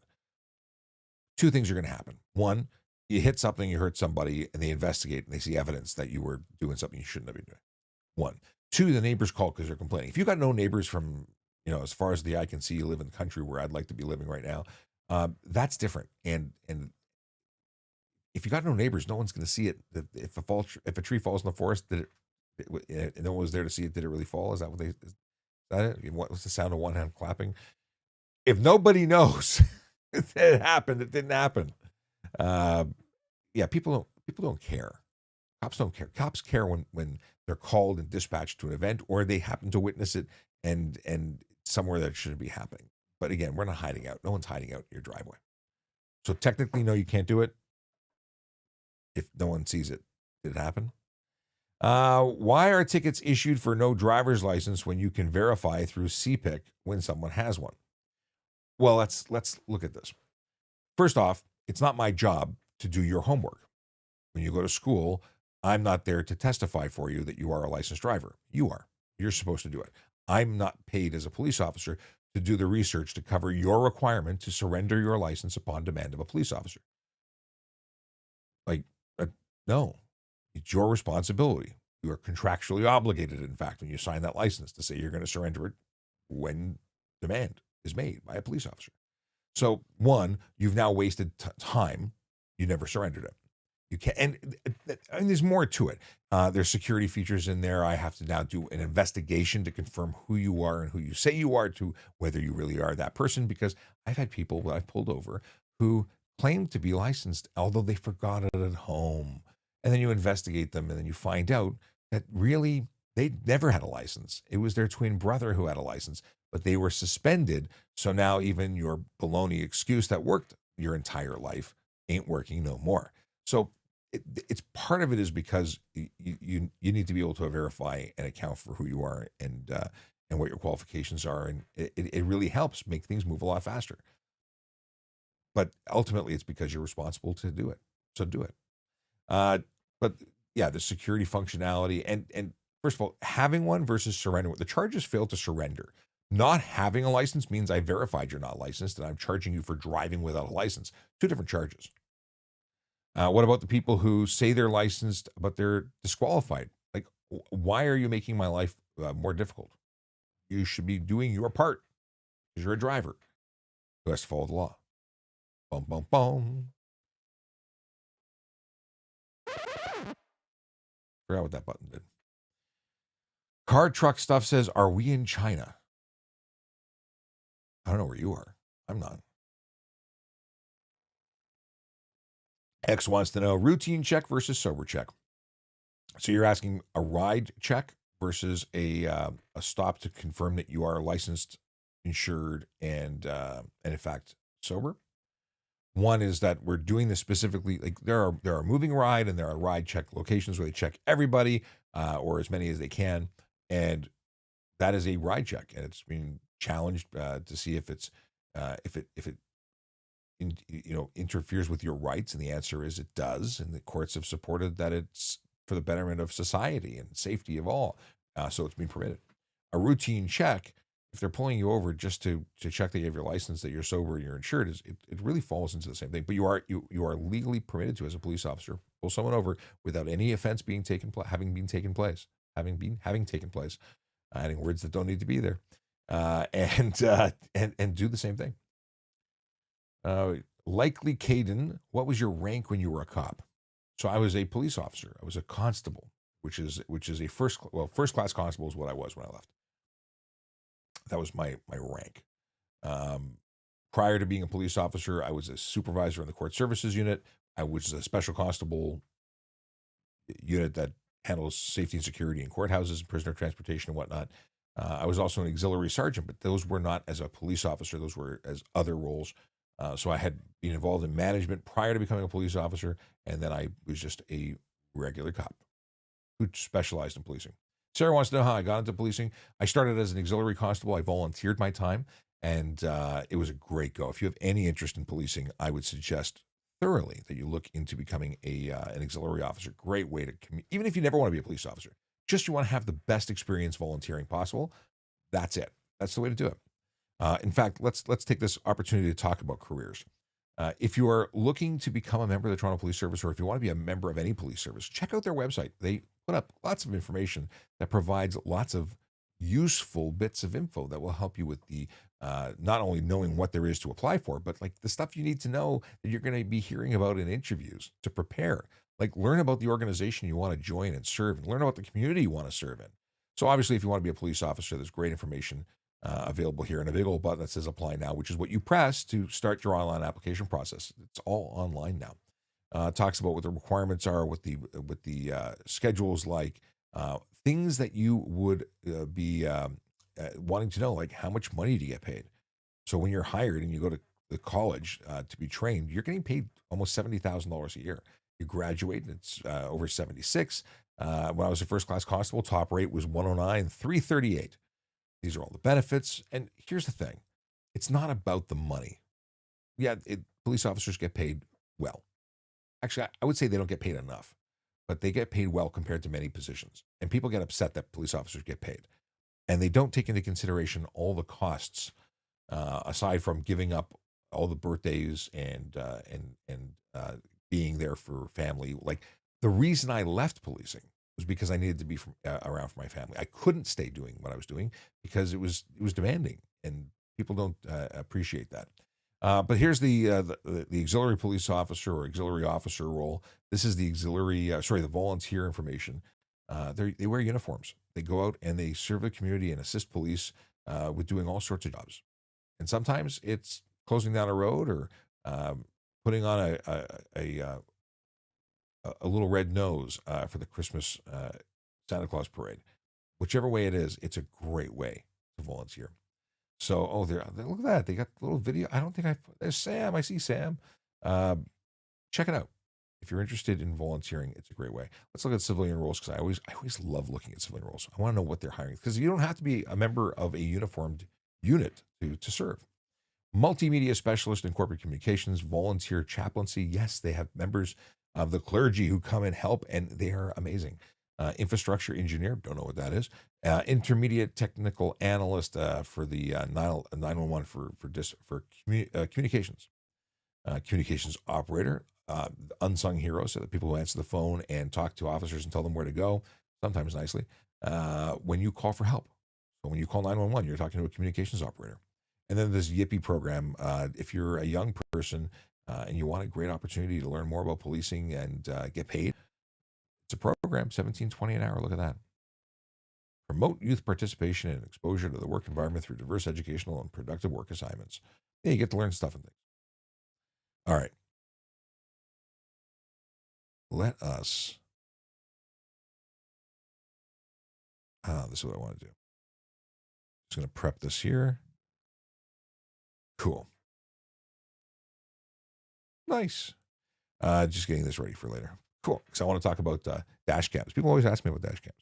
Two things are going to happen. One, you hit something, you hurt somebody, and they investigate and they see evidence that you were doing something you shouldn't have been doing. One. Two, the neighbors call because they're complaining. If you got no neighbors from, as far as the eye can see, you live in the country where I'd like to be living right now, that's different. And if you got no neighbors, no one's going to see it. If a tree falls in the forest, and no one was there to see it, did it really fall? Is that it? What was the sound of one hand clapping? If nobody knows it happened, it didn't happen. People don't care. Cops don't care. Cops care when they're called and dispatched to an event, or they happen to witness it and somewhere that shouldn't be happening. But again, we're not hiding out. No one's hiding out in your driveway. So technically, no, you can't do it. If no one sees it, did it happen? Why are tickets issued for no driver's license when you can verify through CPIC when someone has one? Well, let's look at this. First off, it's not my job to do your homework. When you go to school, I'm not there to testify for you that you are a licensed driver. You are. You're supposed to do it. I'm not paid as a police officer to do the research to cover your requirement to surrender your license upon demand of a police officer. Like, uh, no, it's your responsibility. You are contractually obligated, in fact, when you sign that license to say you're going to surrender it when demand is made by a police officer. So, one, you've now wasted time. You never surrendered it. You can't, and there's more to it. There's security features in there. I have to now do an investigation to confirm who you are and who you say you are to whether you really are that person. Because I've had people that I've pulled over who claim to be licensed, although they forgot it at home. And then you investigate them, and then you find out that really they never had a license. It was their twin brother who had a license, but they were suspended. So now even your baloney excuse that worked your entire life ain't working no more. So it's part of it is because you need to be able to verify and account for who you are and what your qualifications are, and it really helps make things move a lot faster. But ultimately, it's because you're responsible to do it. So do it. Uh, but yeah, the security functionality and first of all, having one versus surrendering. The charges fail to surrender. Not having a license means I verified you're not licensed and I'm charging you for driving without a license. Two different charges. What about the people who say they're licensed but they're disqualified? Like, why are you making my life more difficult? You should be doing your part because you're a driver who has to follow the law. Boom, boom, boom. Forgot what that button did. Car truck stuff says, are we in China? I don't know where you are. I'm not. X wants to know routine check versus sober check. So you're asking a ride check versus a stop to confirm that you are licensed, insured, and in fact sober. One is that we're doing this specifically. Like there are moving ride and there are ride check locations where they check everybody or as many as they can, and that is a ride check, and it's being challenged to see if it's if it interferes with your rights, and the answer is it does, and the courts have supported that it's for the betterment of society and safety of all, so it's being permitted. A routine check, if they're pulling you over just to check that you have your license, that you're sober, and you're insured, it really falls into the same thing. But you are legally permitted to, as a police officer, pull someone over without any offense having taken place, adding words that don't need to be there, and do the same thing. Likely Caden, what was your rank when you were a cop? So I was a police officer. I was a constable, which is a first class constable is what I was when I left. That was my rank. Prior to being a police officer, I was a supervisor in the court services unit. I was a special constable unit that handles safety and security in courthouses and prisoner transportation and whatnot. I was also an auxiliary sergeant, but those were not as a police officer. Those were as other roles. So I had been involved in management prior to becoming a police officer, and then I was just a regular cop who specialized in policing. Sarah wants to know how I got into policing. I started as an auxiliary constable. I volunteered my time, and it was a great go. If you have any interest in policing, I would suggest thoroughly that you look into becoming an auxiliary officer. Great way to even if you never want to be a police officer, just you want to have the best experience volunteering possible. That's it. That's the way to do it. In fact, let's take this opportunity to talk about careers. If you are looking to become a member of the Toronto Police Service, or if you want to be a member of any police service, check out their website. They put up lots of information that provides lots of useful bits of info that will help you with the not only knowing what there is to apply for, but like the stuff you need to know that you're going to be hearing about in interviews to prepare. Like learn about the organization you want to join and serve, and learn about the community you want to serve in. So obviously, if you want to be a police officer, there's great information available here, and a big old button that says apply now, which is what you press to start your online application process. It's all online now. Talks about what the requirements are, what the schedules like, things that you would be wanting to know, like how much money do you get paid. So when you're hired and you go to the college to be trained, you're getting paid almost $70,000 a year. You graduate and it's over 76. When I was a first class constable, top rate was 109, 338. These are all the benefits. And here's the thing. It's not about the money. Yeah, police officers get paid well. Actually, I would say they don't get paid enough. but they get paid well compared to many positions. And people get upset that police officers get paid, and they don't take into consideration all the costs aside from giving up all the birthdays and being there for family. Like, the reason I left policing was because I needed to be around for my family. I couldn't stay doing what I was doing because it was demanding, and people don't appreciate that. But here's the auxiliary police officer or auxiliary officer role. This is the the volunteer information. They wear uniforms. They go out and they serve the community and assist police with doing all sorts of jobs. And sometimes it's closing down a road or putting on a little red nose for the Christmas Santa Claus parade. Whichever way it is, it's a great way to volunteer. So, look at that. They got a little video. I don't think there's Sam. I see Sam. Check it out. If you're interested in volunteering, it's a great way. Let's look at civilian roles, because I always love looking at civilian roles. I want to know what they're hiring, because you don't have to be a member of a uniformed unit to serve. Multimedia specialist in corporate communications, volunteer chaplaincy. Yes, they have members of the clergy who come and help, and they are amazing. Infrastructure engineer, don't know what that is. Intermediate technical analyst for the 911 for communications. Communications operator, unsung heroes, so the people who answer the phone and talk to officers and tell them where to go, sometimes nicely, when you call for help. So when you call 911, you're talking to a communications operator. And then this Yippee program, if you're a young person and you want a great opportunity to learn more about policing and get paid, it's a program, $17.20 an hour. Look at that. Promote youth participation and exposure to the work environment through diverse educational and productive work assignments. Yeah, you get to learn stuff and things. All right. Let us. This is what I want to do. Just going to prep this here. Cool. Nice. Just getting this ready for later. Cool. Because I want to talk about dash cams. People always ask me about dash cams.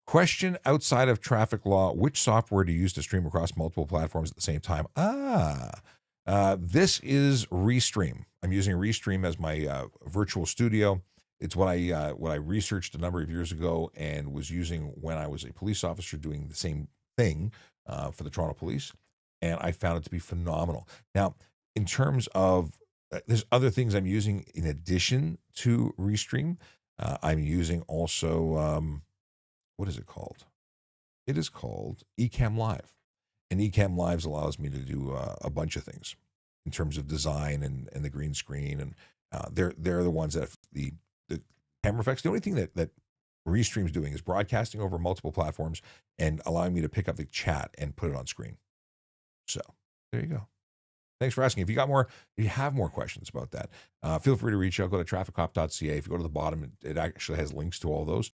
Question outside of traffic law: which software do you use to stream across multiple platforms at the same time? This is Restream. I'm using Restream as my virtual studio. It's what I researched a number of years ago and was using when I was a police officer doing the same thing for the Toronto Police, and I found it to be phenomenal. Now, in terms of there's other things I'm using in addition to Restream. I'm using also what is it called? It is called Ecamm Live, and Ecamm Live allows me to do a bunch of things in terms of design and the green screen, and they're the ones that have the camera effects. The only thing that Restream's doing is broadcasting over multiple platforms and allowing me to pick up the chat and put it on screen. So there you go. Thanks for asking. If you have more questions about that, feel free to reach out. Go to trafficcop.ca. If you go to the bottom, it actually has links to all those,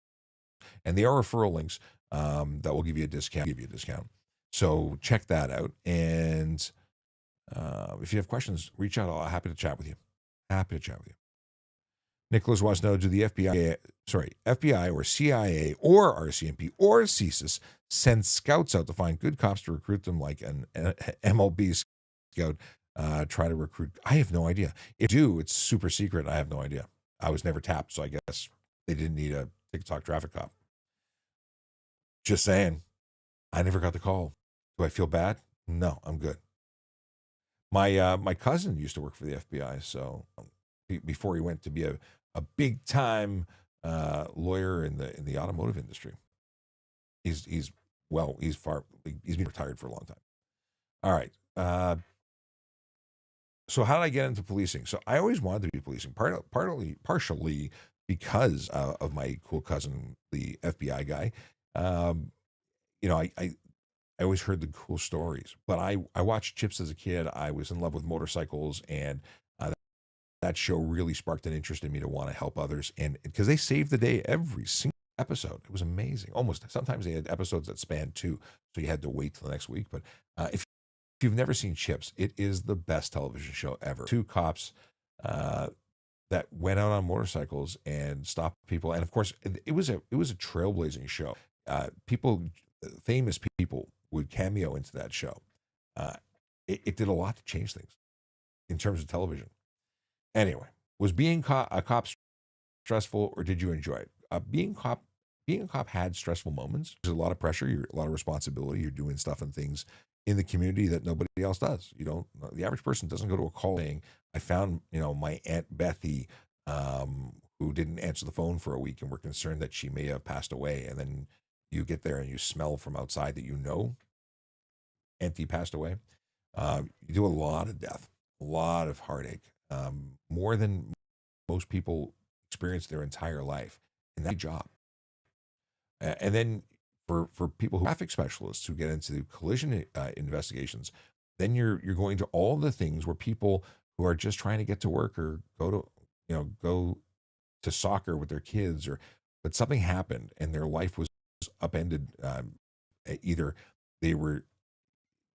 and they are referral links that will give you a discount. So check that out. And if you have questions, reach out. I'm happy to chat with you. Nicholas wants to know: do the FBI or CIA or RCMP or CSIS send scouts out to find good cops to recruit them like an MLB scout try to recruit? I have no idea. If they do, it's super secret. I have no idea. I was never tapped, so I guess they didn't need a TikTok traffic cop. Just saying. I never got the call. Do I feel bad? No, I'm good. My cousin used to work for the FBI, so before he went to be a big time lawyer in the automotive industry. He's been retired for a long time. All right. So how did I get into policing? So I always wanted to be policing, partially because of my cool cousin, the FBI guy. I always heard the cool stories, but I watched Chips as a kid. I was in love with motorcycles, and that show really sparked an interest in me to want to help others. And because they saved the day every single episode, it was amazing. Sometimes they had episodes that spanned 2, so you had to wait till the next week. But if you've never seen Chips, it is the best television show ever. 2 cops that went out on motorcycles and stopped people, and of course, it was a trailblazing show. Famous people would cameo into that show. It did a lot to change things in terms of television. Anyway, was being a cop stressful, or did you enjoy it? Being a cop had stressful moments. There's a lot of pressure, a lot of responsibility. You're doing stuff and things in the community that nobody else does. You don't. The average person doesn't go to a call saying, "I found my Aunt Bethy, who didn't answer the phone for a week, and we're concerned that she may have passed away." And then you get there and you smell from outside that Auntie passed away. You do a lot of death, a lot of heartache, more than most people experience their entire life in that job. And then for people who are traffic specialists who get into collision investigations, then you're going to all the things where people who are just trying to get to work or go to soccer with their kids, but something happened and their life was upended. Either they were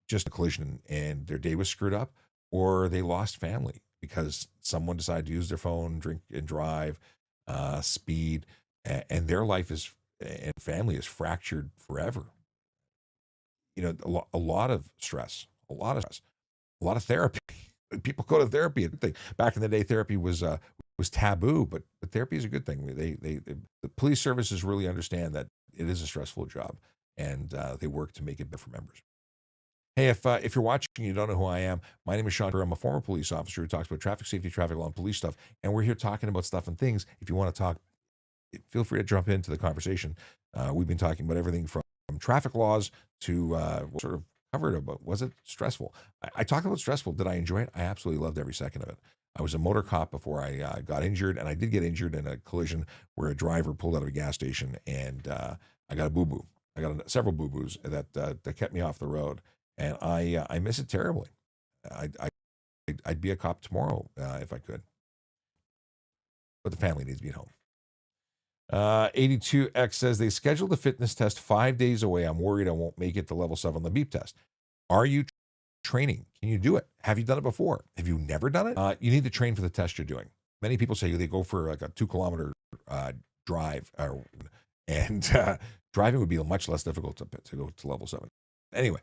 just a collision and their day was screwed up, or they lost family because someone decided to use their phone, drink and drive, speed, and their life and family is fractured forever. A lot of stress, a lot of stress, a lot of therapy. People go to therapy. Back in the day, therapy was taboo, but therapy is a good thing. The police services really understand that it is a stressful job, and they work to make it better for members. Hey, if you're watching and you don't know who I am, my name is Sean Shapiro. I'm a former police officer who talks about traffic safety, traffic law, and police stuff, and we're here talking about stuff and things. If you want to talk, feel free to jump into the conversation. We've been talking about everything from traffic laws to sort of covered about, was it stressful? I talked about stressful. Did I enjoy it? I absolutely loved every second of it. I was a motor cop before I got injured, and I did get injured in a collision where a driver pulled out of a gas station, and I got a boo-boo. I got several boo-boos that kept me off the road, and I miss it terribly. I'd be a cop tomorrow if I could, but the family needs to be at home. 82X says they scheduled a fitness test 5 days away. I'm worried I won't make it to level 7 on the beep test. Are you training? Can you do it? Have you done it before? Have you never done it? You need to train for the test you're doing. Many people say they go for like a 2-kilometer drive, and driving would be much less difficult to go to level 7. Anyway,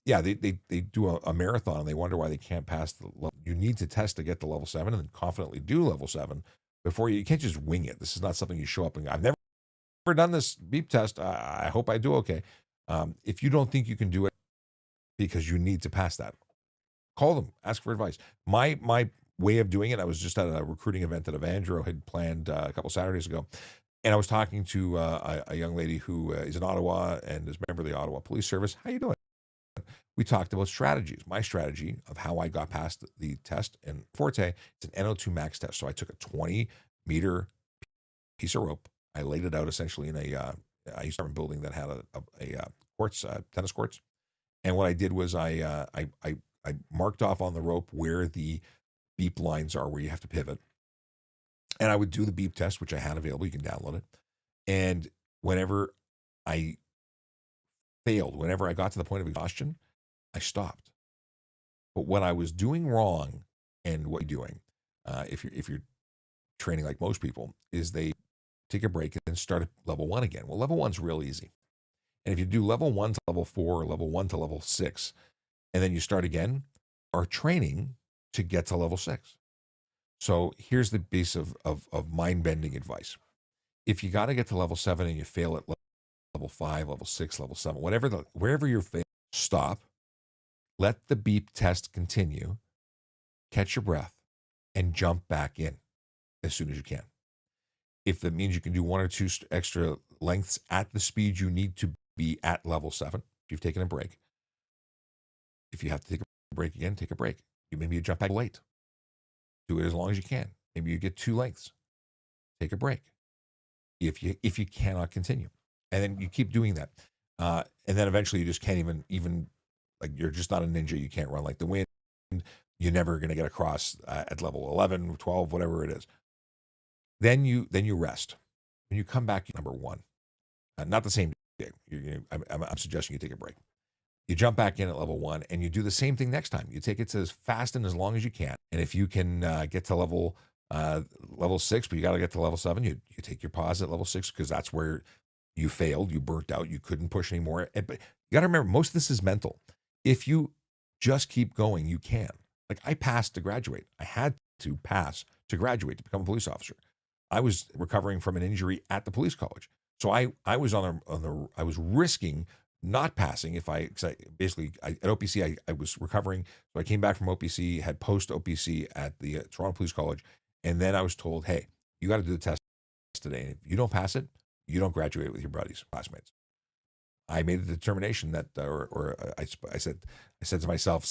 yeah, they do a marathon and they wonder why they can't pass the level. You need to test to get to level 7 and then confidently do level 7 before you can't just wing it. This is not something you show up and I've never done this beep test. I hope I do okay. If you don't think you can do it because you need to pass that, call them, ask for advice. My way of doing it, I was just at a recruiting event that Evandro had planned a couple Saturdays ago. And I was talking to a young lady who is in Ottawa and is a member of the Ottawa Police Service. How you doing? We talked about strategies. My strategy of how I got past the test in Forte, it's an NO2 max test. So I took a 20-meter piece of rope. I laid it out essentially in I used to have a building that had a courts, tennis courts. And what I did was I marked off on the rope where the beep lines are, where you have to pivot. And I would do the beep test, which I had available. You can download it. And whenever I failed, whenever I got to the point of exhaustion, I stopped. But what I was doing wrong, and what you're doing, if you're training like most people, is they take a break and start at level 1 again. Well, level 1's real easy. And if you do level 1 to level 4, or level 1 to level 6, and then you start again, are training to get to level 6. So here's the piece of mind-bending advice. If you got to get to level 7 and you fail at level 5, level 6, level 7, wherever you're failing, stop, let the beep test continue, catch your breath, and jump back in as soon as you can. If that means you can do 1 or 2 extra lengths at the speed you need to be at level 7, if you've taken a break. If you have to take a break again, take a break. Maybe you jump back late. Do it as long as you can. Maybe you get 2 lengths. Take a break. If you cannot continue, and then you keep doing that, and then eventually you just can't even like, you're just not a ninja. You can't run like the wind. You're never going to get across at level 11, 12, whatever it is. Then you rest. When you come back, number 1, not the same day. I'm suggesting you take a break. You jump back in at level 1 and you do the same thing next time. You take it to as fast and as long as you can. And if you can get to level 6, but you got to get to level 7, you take your pause at level 6, because that's where you failed, you burnt out, you couldn't push anymore. But you got to remember, most of this is mental. If you just keep going, you can. Like, I passed to graduate. I had to pass to graduate to become a police officer. I was recovering from an injury at the police college. So I was I was risking not passing if I, cause I basically at OPC, I was recovering. So I came back from OPC, had post OPC at the Toronto Police College. And then I was told, hey, you got to do the test today. And if you don't pass it, you don't graduate with your buddies, classmates. I made the determination that, I said to myself,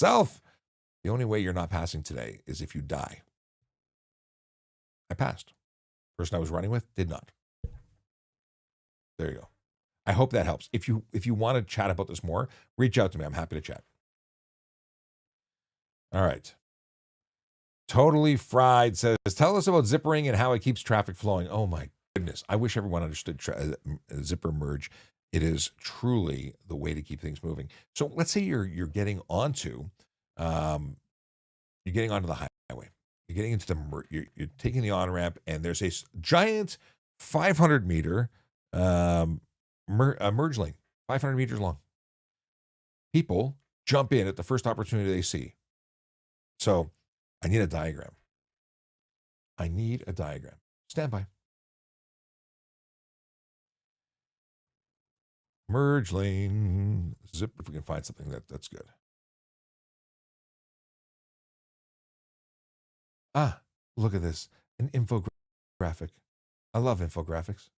the only way you're not passing today is if you die. I passed. The person I was running with did not. There you go. I hope that helps. If you want to chat about this more, reach out to me. I'm happy to chat. All right. Totally Fried says, tell us about zippering and how it keeps traffic flowing. Oh my goodness. I wish everyone understood zipper merge. It is truly the way to keep things moving. So let's say you're getting onto the highway. You're getting into you're taking the on ramp, and there's a giant 500 meter merge lane, 500 meters long. People jump in at the first opportunity they see. So I need a diagram. Stand by. Merge lane, zip, if we can find something that's good. Ah, look at this, an infographic. I love infographics.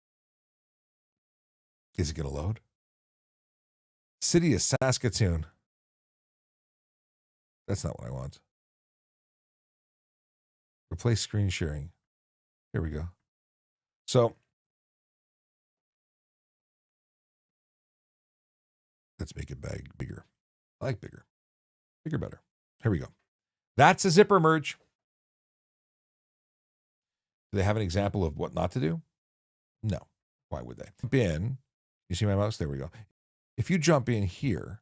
Is it going to load? City of Saskatoon. That's not what I want. Replace screen sharing. Here we go. So let's make it bigger. I like bigger. Bigger, better. Here we go. That's a zipper merge. Do they have an example of what not to do? No. Why would they? Jump in. You see my mouse? There we go. If you jump in here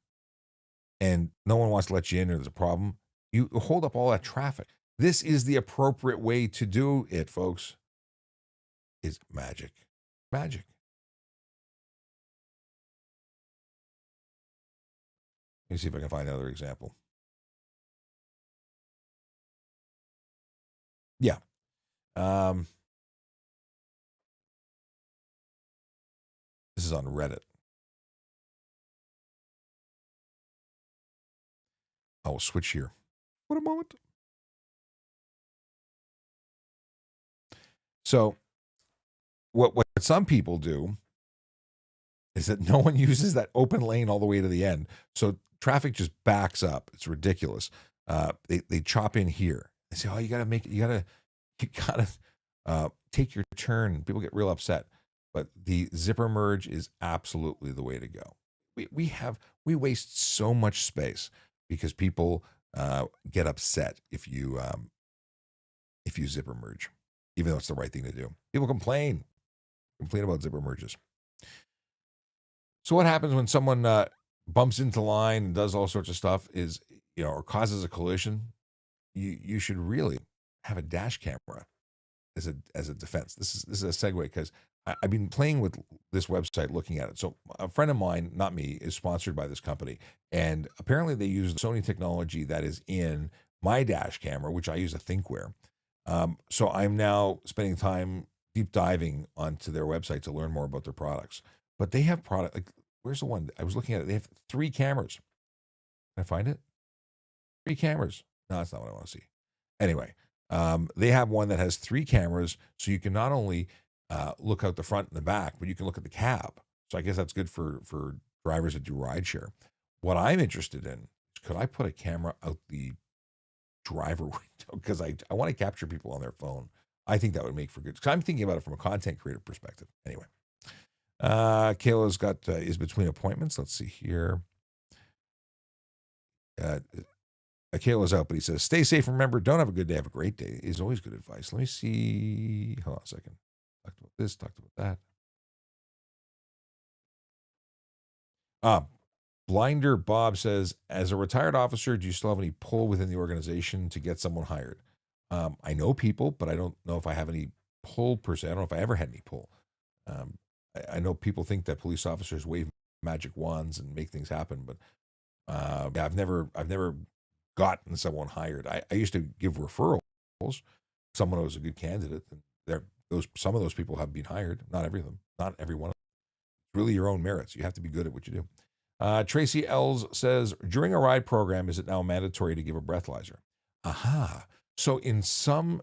and no one wants to let you in or there's a problem, you hold up all that traffic. This is the appropriate way to do it, folks. It's magic. Magic. Let me see if I can find another example. Yeah. This is on Reddit. I will switch here. What a moment. So what some people do is that no one uses that open lane all the way to the end. So traffic just backs up. It's ridiculous. They chop in here. They say, oh, you gotta take your turn. People get real upset. But the zipper merge is absolutely the way to go. We waste so much space because people get upset if you zipper merge, even though it's the right thing to do. People complain about zipper merges. So what happens when someone bumps into line and does all sorts of stuff is, or causes a collision? You should really have a dash camera as a defense. This is a segue because I've been playing with this website, looking at it. So a friend of mine, not me, is sponsored by this company, and apparently they use Sony technology that is in my dash camera, which I use a ThinkWare. So I'm now spending time deep diving onto their website to learn more about their products. But they have product like, where's the one I was looking at? They have 3 cameras. Can I find it? 3 cameras. No, that's not what I want to see. Anyway, they have one that has 3 cameras, so you can not only look out the front and the back, but you can look at the cab. So I guess that's good for drivers that do rideshare. What I'm interested in is, could I put a camera out the driver window? Because I want to capture people on their phone. I think that would make for good. Because I'm thinking about it from a content creator perspective. Anyway, Kayla's got is between appointments. Let's see here. Kayla's out, but he says, stay safe. Remember, don't have a good day. Have a great day is always good advice. Let me see. Hold on a second. Talked about this, talked about that. Blinder Bob says, as a retired officer, do you still have any pull within the organization to get someone hired? I know people, but I don't know if I have any pull per se. I don't know if I ever had any pull. I know people think that police officers wave magic wands and make things happen, but yeah, I've never gotten someone hired. I used to give referrals. Someone who was a good candidate, and Some of those people have been hired. Not every of them. Not every one of them. It's really your own merits. You have to be good at what you do. Tracy Els says, during a ride program, is it now mandatory to give a breathalyzer? Aha. So in some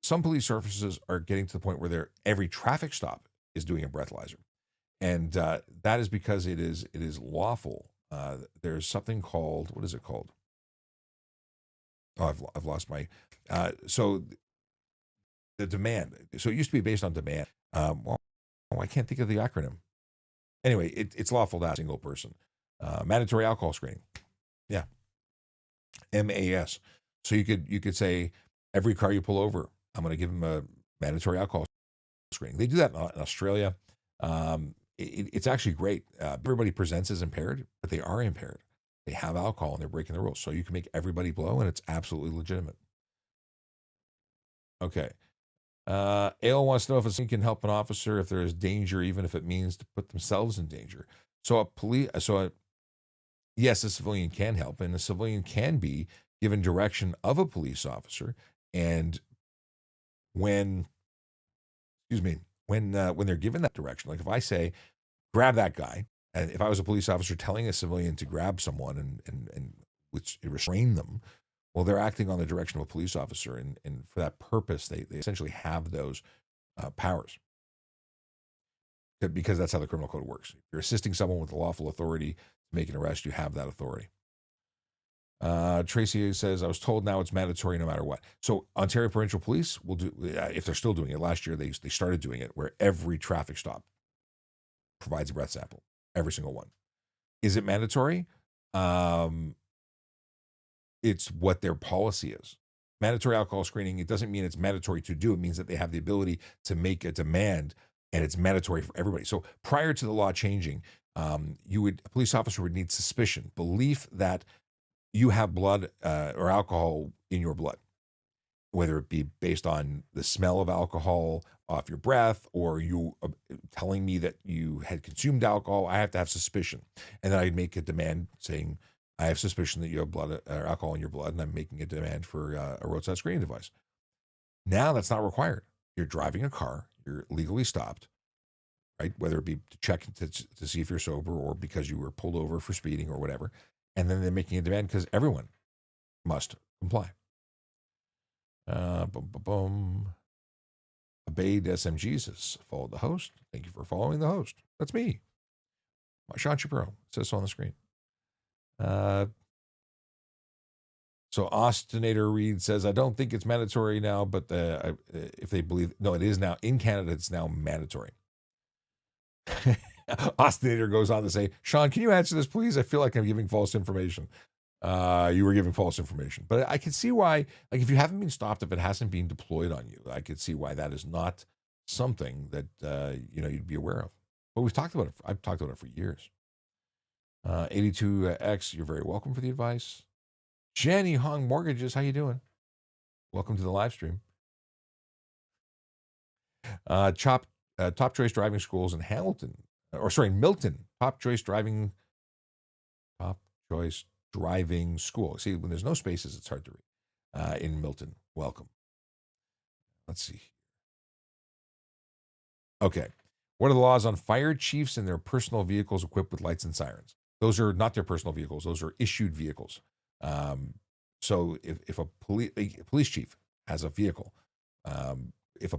police officers are getting to the point where every traffic stop is doing a breathalyzer, and that is because it is lawful. There's something called, what is it called? Oh, I've lost my. So the demand. So it used to be based on demand. I can't think of the acronym. Anyway, it's lawful to have a single person. Mandatory alcohol screening. Yeah. MAS. So you could say every car you pull over, I'm going to give them a mandatory alcohol screening. They do that in Australia. It's actually great. Everybody presents as impaired, but they are impaired. They have alcohol and they're breaking the rules. So you can make everybody blow, and it's absolutely legitimate. Okay. Ale wants to know if a civilian can help an officer if there is danger, even if it means to put themselves in danger. Yes, a civilian can help, and a civilian can be given direction of a police officer. And when they're given that direction, like if I say, grab that guy, and if I was a police officer telling a civilian to grab someone and which restrain them, well, they're acting on the direction of a police officer, and for that purpose, they essentially have those powers, because that's how the criminal code works. If you're assisting someone with lawful authority to make an arrest, you have that authority. Tracy says, I was told now it's mandatory no matter what. So Ontario Provincial Police will do, if they're still doing it. Last year, they started doing it where every traffic stop provides a breath sample, every single one. Is it mandatory? It's what their policy is. Mandatory alcohol screening, it doesn't mean it's mandatory to do. It means that they have the ability to make a demand, and it's mandatory for everybody. So prior to the law changing, a police officer would need suspicion, belief that you have blood or alcohol in your blood, whether it be based on the smell of alcohol off your breath, or you telling me that you had consumed alcohol. I have to have suspicion. And then I'd make a demand saying, I have suspicion that you have blood or alcohol in your blood, and I'm making a demand for a roadside screening device. Now that's not required. You're driving a car, you're legally stopped, right? Whether it be to check to see if you're sober, or because you were pulled over for speeding or whatever. And then they're making a demand because everyone must comply. Obeyed SMGs has followed the host. Thank you for following the host. That's me. Sean Shapiro. It says so on the screen. So Austinator Reed says, I don't think it's mandatory now, but if they believe, no, it is now. In Canada, it's now mandatory. Austinator goes on to say, Sean, can you answer this, please? I feel like I'm giving false information. You were giving false information. But I can see why, like, if you haven't been stopped, if it hasn't been deployed on you, I could see why that is not something that, you'd be aware of. But we've talked about it. I've talked about it for years. 82X, you're very welcome for the advice. Jenny Hong Mortgages, how you doing? Welcome to the live stream. Top Choice Driving Schools in Milton. Top Choice Driving School. See, when there's no spaces, it's hard to read. In Milton, welcome. Let's see. Okay. What are the laws on fire chiefs and their personal vehicles equipped with lights and sirens? Those are not their personal vehicles. Those are issued vehicles. So if a police chief has a vehicle, if a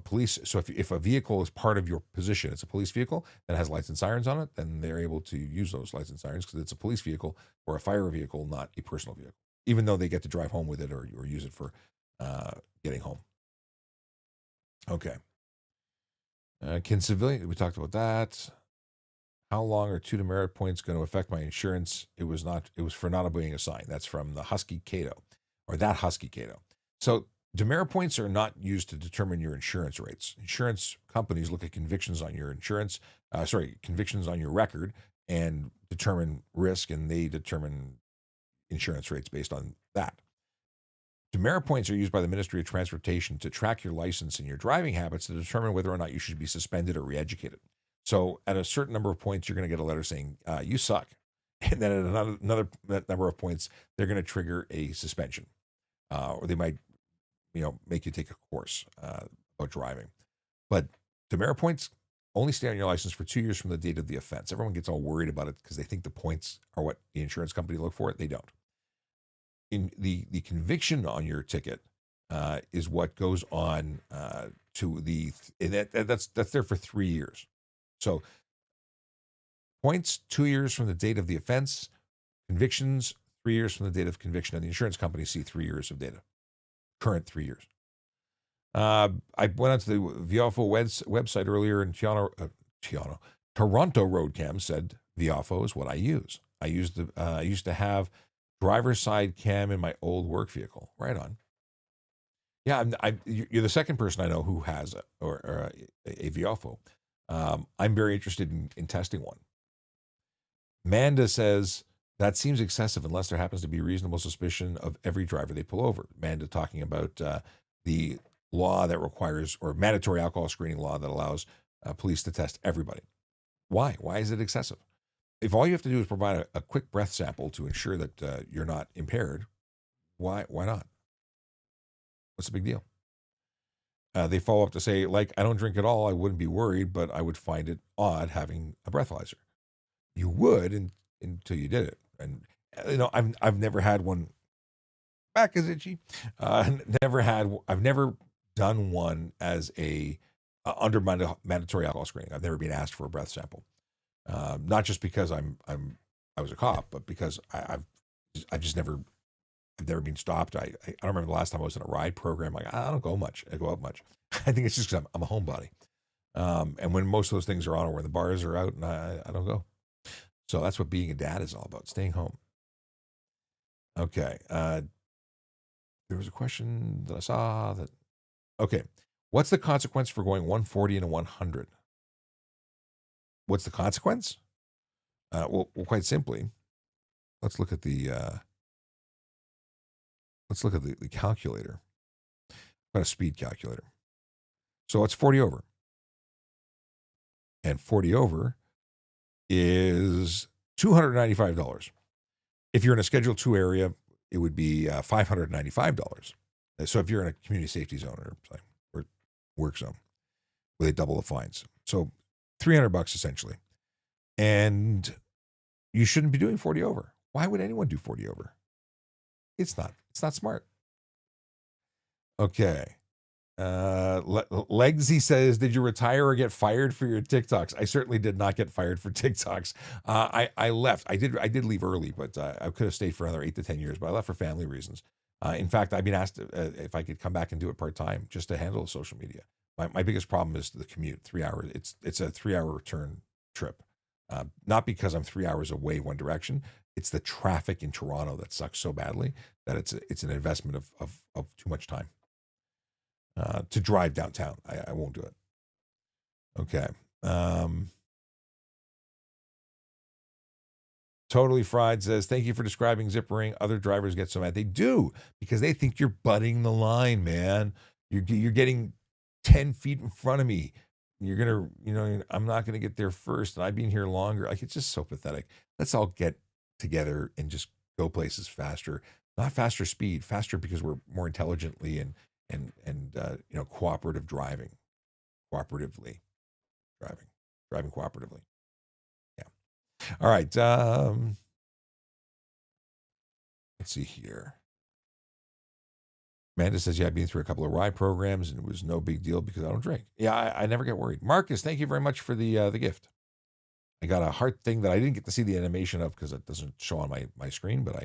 vehicle is part of your position, it's a police vehicle that has lights and sirens on it, then they're able to use those lights and sirens because it's a police vehicle or a fire vehicle, not a personal vehicle, even though they get to drive home with it or use it for getting home. Okay. Can civilian, we talked about that. How long are 2 demerit points going to affect my insurance? It was for not obeying a sign. That's from the Husky Cato, or that Husky Cato. So demerit points are not used to determine your insurance rates. Insurance companies look at convictions on your convictions on your record and determine risk, and they determine insurance rates based on that. Demerit points are used by the Ministry of Transportation to track your license and your driving habits to determine whether or not you should be suspended or re-educated. So at a certain number of points, you're going to get a letter saying, you suck. And then at another number of points, they're going to trigger a suspension. Or they might, make you take a course about driving. But demerit points only stay on your license for 2 years from the date of the offense. Everyone gets all worried about it because they think the points are what the insurance company look for. They don't. In the conviction on your ticket is what goes on to the that's there for 3 years. So points 2 years from the date of the offense, convictions 3 years from the date of conviction, and the insurance companies see 3 years of data, current 3 years. I went onto the Viafo website earlier, and Toronto Road Cam said Viafo is what I use. I used to have driver's side cam in my old work vehicle. Right on. Yeah, you're the second person I know who has a Viafo. I'm very interested in testing one. Manda says that seems excessive unless there happens to be reasonable suspicion of every driver they pull over. Manda talking about the law that requires, or mandatory alcohol screening law that allows police to test everybody. Why? Why is it excessive? If all you have to do is provide a quick breath sample to ensure that you're not impaired, why not? What's the big deal? They follow up to say, like, I don't drink at all. I wouldn't be worried, but I would find it odd having a breathalyzer. You would until you did it. And, I've never had one. Back is itchy. I've never done one as under mandatory alcohol screening. I've never been asked for a breath sample. Not just because I was a cop, but because I've never been stopped. I don't remember the last time I was in a ride program. Like, I don't go out much. I think it's just because I'm a homebody. And when most of those things are on, or when the bars are out, and I don't go. So that's what being a dad is all about, staying home. Okay. There was a question that I saw that, okay. What's the consequence for going 140 and a 100? What's the consequence? Well, quite simply, let's look at the calculator. Got a speed calculator. So it's 40 over. And 40 over is $295. If you're in a Schedule 2 area, it would be $595. So if you're in a community safety zone or work zone, where they double the fines. So $300 essentially. And you shouldn't be doing 40 over. Why would anyone do 40 over? It's not smart. Okay. Legsy says, did you retire or get fired for your TikToks? I certainly did not get fired for TikToks. I left. I did leave early, but I could have stayed for another 8 to 10 years, but I left for family reasons. In fact, I've been asked if I could come back and do it part-time just to handle social media. My biggest problem is the commute, 3 hours. It's a 3-hour return trip. Not because I'm 3 hours away one direction. It's the traffic in Toronto that sucks so badly that it's an investment of too much time. To drive downtown. I won't do it. Okay. Totally Fried says, thank you for describing zippering. Other drivers get so mad. They do, because they think you're butting the line, man. You're getting 10 feet in front of me. You're going to, I'm not going to get there first. And I've been here longer. Like, it's just so pathetic. Let's all get together and just go places faster. Not faster speed, faster because we're more intelligently and cooperatively driving. Yeah. All right. Let's see here. Amanda says, yeah, I've been through a couple of ride programs and it was no big deal because I don't drink. Yeah, I never get worried. Marcus, thank you very much for the gift. I got a heart thing that I didn't get to see the animation of because it doesn't show on my screen, but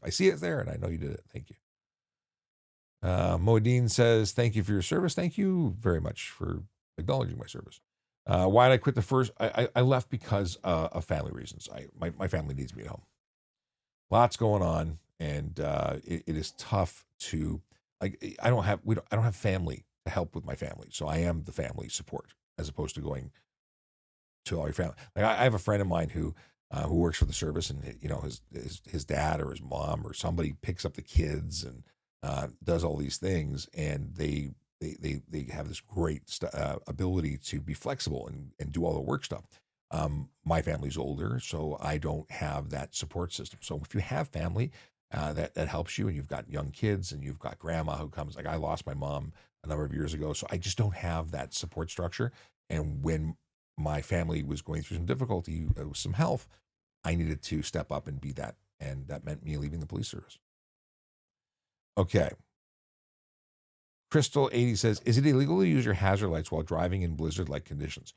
I see it there and I know you did it. Thank you. Modine says, thank you for your service. Thank you very much for acknowledging my service. Why did I quit the first? I left because of family reasons. My family needs me at home. Lots going on, and it is tough to, like, I don't have family to help with my family, so I am the family support as opposed to going to all your family. Like, I have a friend of mine who works for the service, and his dad or his mom or somebody picks up the kids and does all these things, and they have this great ability to be flexible and do all the work stuff. My family's older, so I don't have that support system. So if you have family that helps you, and you've got young kids, and you've got grandma who comes, like I lost my mom a number of years ago. So I just don't have that support structure. And when my family was going through some difficulty with some health, I needed to step up and be that. And that meant me leaving the police service. Okay. Crystal 80 says, is it illegal to use your hazard lights while driving in blizzard-like conditions?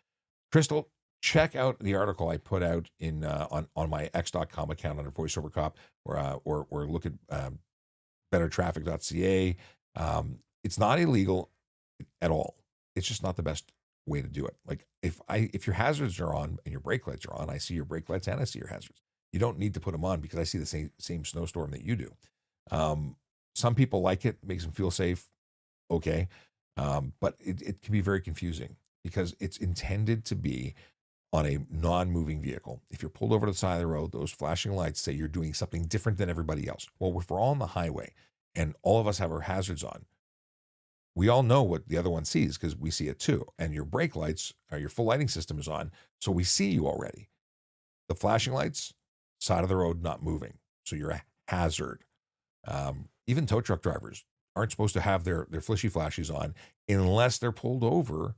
Crystal, check out the article I put out in on my x.com account under VoiceOver Cop, or look at bettertraffic.ca. It's not illegal at all. It's just not the best way to do it. Like if your hazards are on and your brake lights are on, I see your brake lights and I see your hazards. You don't need to put them on because I see the same snowstorm that you do. Some people like it, makes them feel safe. Okay. But it can be very confusing because it's intended to be on a non-moving vehicle. If you're pulled over to the side of the road, those flashing lights say you're doing something different than everybody else. Well, if we're all on the highway and all of us have our hazards on, we all know what the other one sees because we see it too. And your brake lights or your full lighting system is on, so we see you already. The flashing lights, side of the road, not moving. So you're a hazard. Even tow truck drivers aren't supposed to have their flishy flashies on unless they're pulled over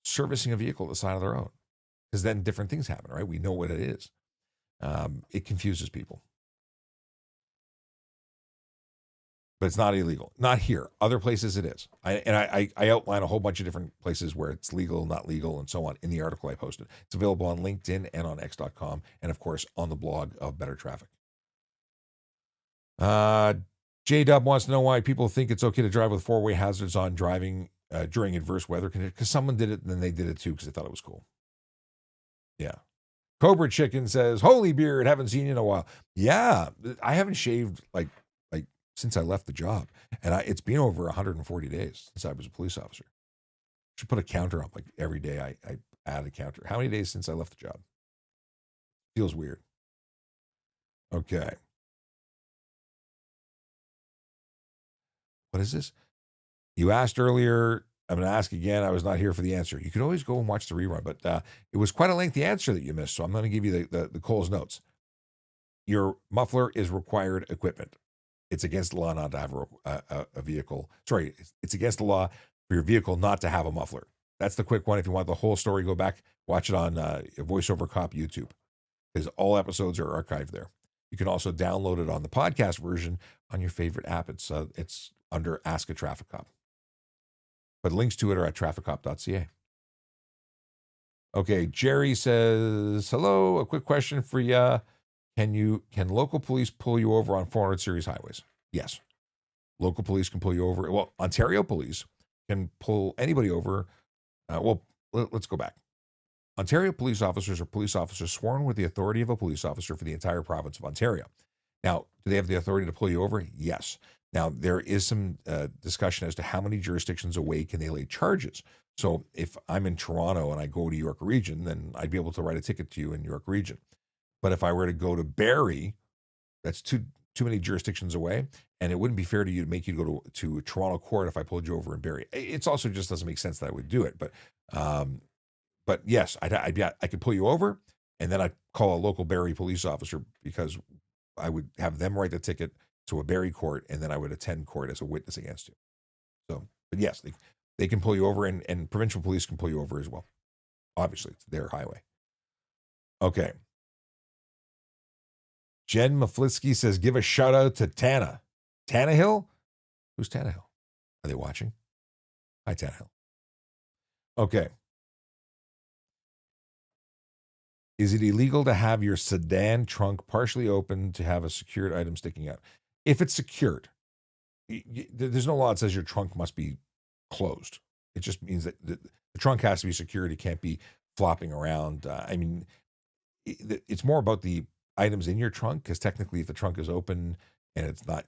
servicing a vehicle at the side of the road. Because then different things happen, right? We know what it is. It confuses people. But it's not illegal. Not here. Other places it is. I outline a whole bunch of different places where it's legal, not legal, and so on in the article I posted. It's available on LinkedIn and on x.com, and of course on the blog of Better Traffic. J-Dub wants to know why people think it's okay to drive with four-way hazards on driving during adverse weather conditions. Because someone did it, and then they did it too because they thought it was cool. Yeah. Cobra Chicken says, holy beard, haven't seen you in a while. Yeah, I haven't shaved like since I left the job. And it's been over 140 days since I was a police officer. Should put a counter up. Like every day I add a counter. How many days since I left the job? Feels weird. Okay. What is this? You asked earlier. I'm going to ask again. I was not here for the answer. You could always go and watch the rerun, but it was quite a lengthy answer that you missed. So I'm going to give you the Cole's notes. Your muffler is required equipment. It's against the law not to have a vehicle. Sorry, it's against the law for your vehicle not to have a muffler. That's the quick one. If you want the whole story, go back, watch it on VoiceOver Cop YouTube, because all episodes are archived there. You can also download it on the podcast version on your favorite app. It's under Ask a Traffic Cop. But links to it are at trafficcop.ca. Okay, Jerry says, hello, a quick question for you. Can local police pull you over on 400 series highways? Yes. Local police can pull you over. Well, Ontario police can pull anybody over. Let's go back. Ontario police officers are police officers sworn with the authority of a police officer for the entire province of Ontario. Now, do they have the authority to pull you over? Yes. Now, there is some discussion as to how many jurisdictions away can they lay charges. So if I'm in Toronto and I go to York Region, then I'd be able to write a ticket to you in York Region. But if I were to go to Barrie, that's too many jurisdictions away, and it wouldn't be fair to you to make you go to Toronto court if I pulled you over in Barrie. It's also just doesn't make sense that I would do it. But yes, I could pull you over, and then I'd call a local Barrie police officer because I would have them write the ticket to a Barrie court, and then I would attend court as a witness against you. So, but yes, they can pull you over, and provincial police can pull you over as well. Obviously, it's their highway. Okay. Jen Maflitsky says, give a shout out to Tana. Tannehill? Who's Tannehill? Are they watching? Hi, Tannehill. Okay. Is it illegal to have your sedan trunk partially open to have a secured item sticking out? If it's secured, there's no law that says your trunk must be closed. It just means that the trunk has to be secured. It can't be flopping around. It's more about the items in your trunk, because technically if the trunk is open and it's not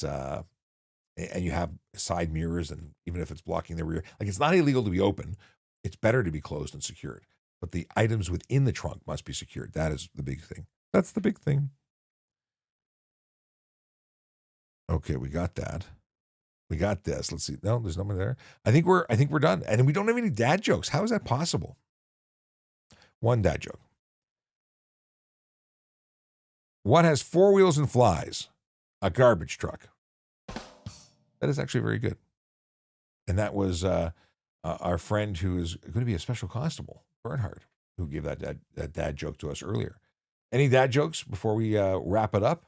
and you have side mirrors, and even if it's blocking the rear, like, it's not illegal to be open. It's better to be closed and secured, but the items within the trunk must be secured. That is the big thing. That's the big thing. Okay, we got that. We got this. Let's see. No, there's nothing there. I think we're done. And we don't have any dad jokes. How is that possible? One dad joke. What has four wheels and flies? A garbage truck. That is actually very good. And that was our friend who is going to be a special constable, Bernhard, who gave that dad joke to us earlier. Any dad jokes before we wrap it up?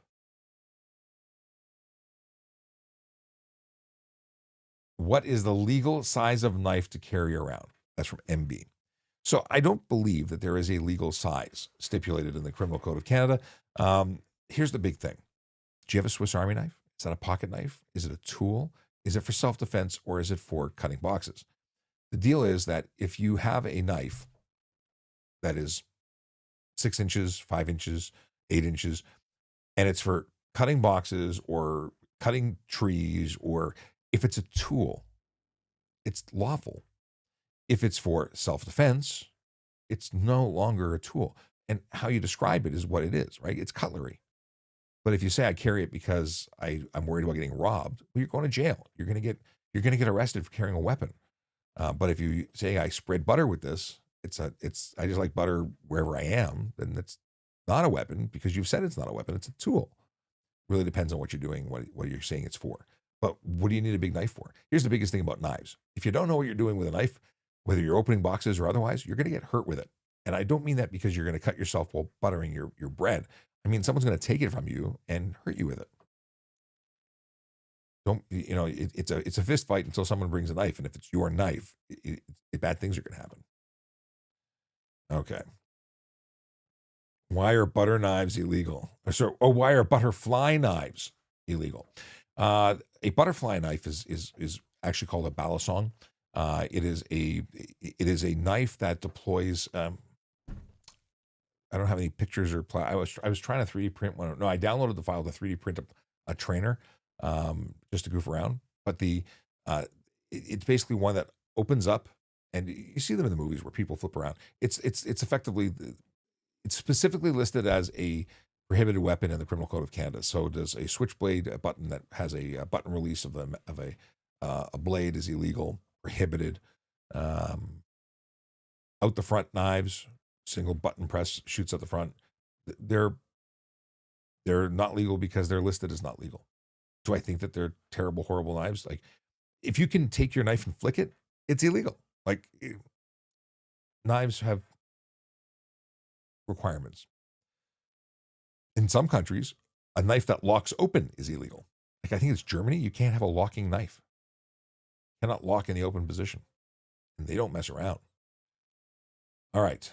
What is the legal size of knife to carry around? That's from MB. So I don't believe that there is a legal size stipulated in the Criminal Code of Canada. Here's the big thing. Do you have a Swiss Army knife? Is that a pocket knife? Is it a tool? Is it for self-defense or is it for cutting boxes? The deal is that if you have a knife that is 6 inches, 5 inches, 8 inches, and it's for cutting boxes or cutting trees, or if it's a tool, it's lawful. If it's for self-defense, it's no longer a tool. And how you describe it is what it is, right? It's cutlery. But if you say I carry it because I'm worried about getting robbed, well, you're going to jail. You're going to get arrested for carrying a weapon. But if you say I spread butter with this, I just like butter wherever I am, then it's not a weapon because you've said it's not a weapon. It's a tool. Really depends on what you're doing, what you're saying it's for. But what do you need a big knife for? Here's the biggest thing about knives. If you don't know what you're doing with a knife, whether you're opening boxes or otherwise, you're going to get hurt with it. And I don't mean that because you're going to cut yourself while buttering your bread. I mean, someone's going to take it from you and hurt you with it. Don't, it's a fist fight until someone brings a knife. And if it's your knife, bad things are going to happen. Okay. Why are butter knives illegal? Why are butterfly knives illegal? A butterfly knife is actually called a balisong. It is a knife that deploys. I don't have any pictures or I was trying to 3D print one. No, I downloaded the file to 3D print a trainer just to goof around. But it's basically one that opens up, and you see them in the movies where people flip around. It's effectively, it's specifically listed as a prohibited weapon in the Criminal Code of Canada. So does a switchblade, a button that has a button release of a blade is illegal, prohibited. Out the front knives, single button press shoots out the front. They're not legal because they're listed as not legal. Do I think that they're terrible, horrible knives? Like, if you can take your knife and flick it, it's illegal. Like, knives have requirements. In some countries, a knife that locks open is illegal. Like, I think it's Germany. You can't have a locking knife. You cannot lock in the open position. And they don't mess around. All right.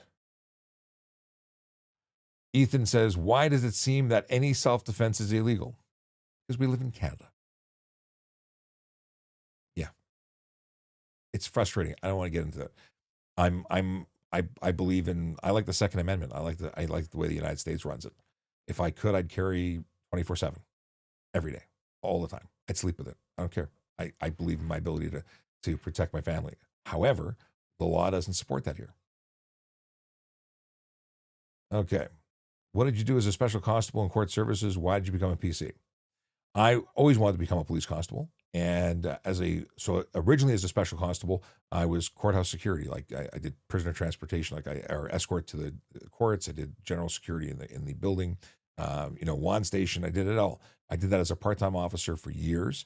Ethan says, why does it seem that any self-defense is illegal? Because we live in Canada. Yeah. It's frustrating. I don't want to get into that. I believe I like the Second Amendment. I like the way the United States runs it. If I could, I'd carry 24/7 every day, all the time. I'd sleep with it. I don't care. I believe in my ability to protect my family. However, the law doesn't support that here. Okay. What did you do as a special constable in court services? Why did you become a PC? I always wanted to become a police constable. And originally as a special constable, I was courthouse security. Like I did prisoner transportation, or escort to the courts. I did general security in the building, wand station. I did it all. I did that as a part-time officer for years,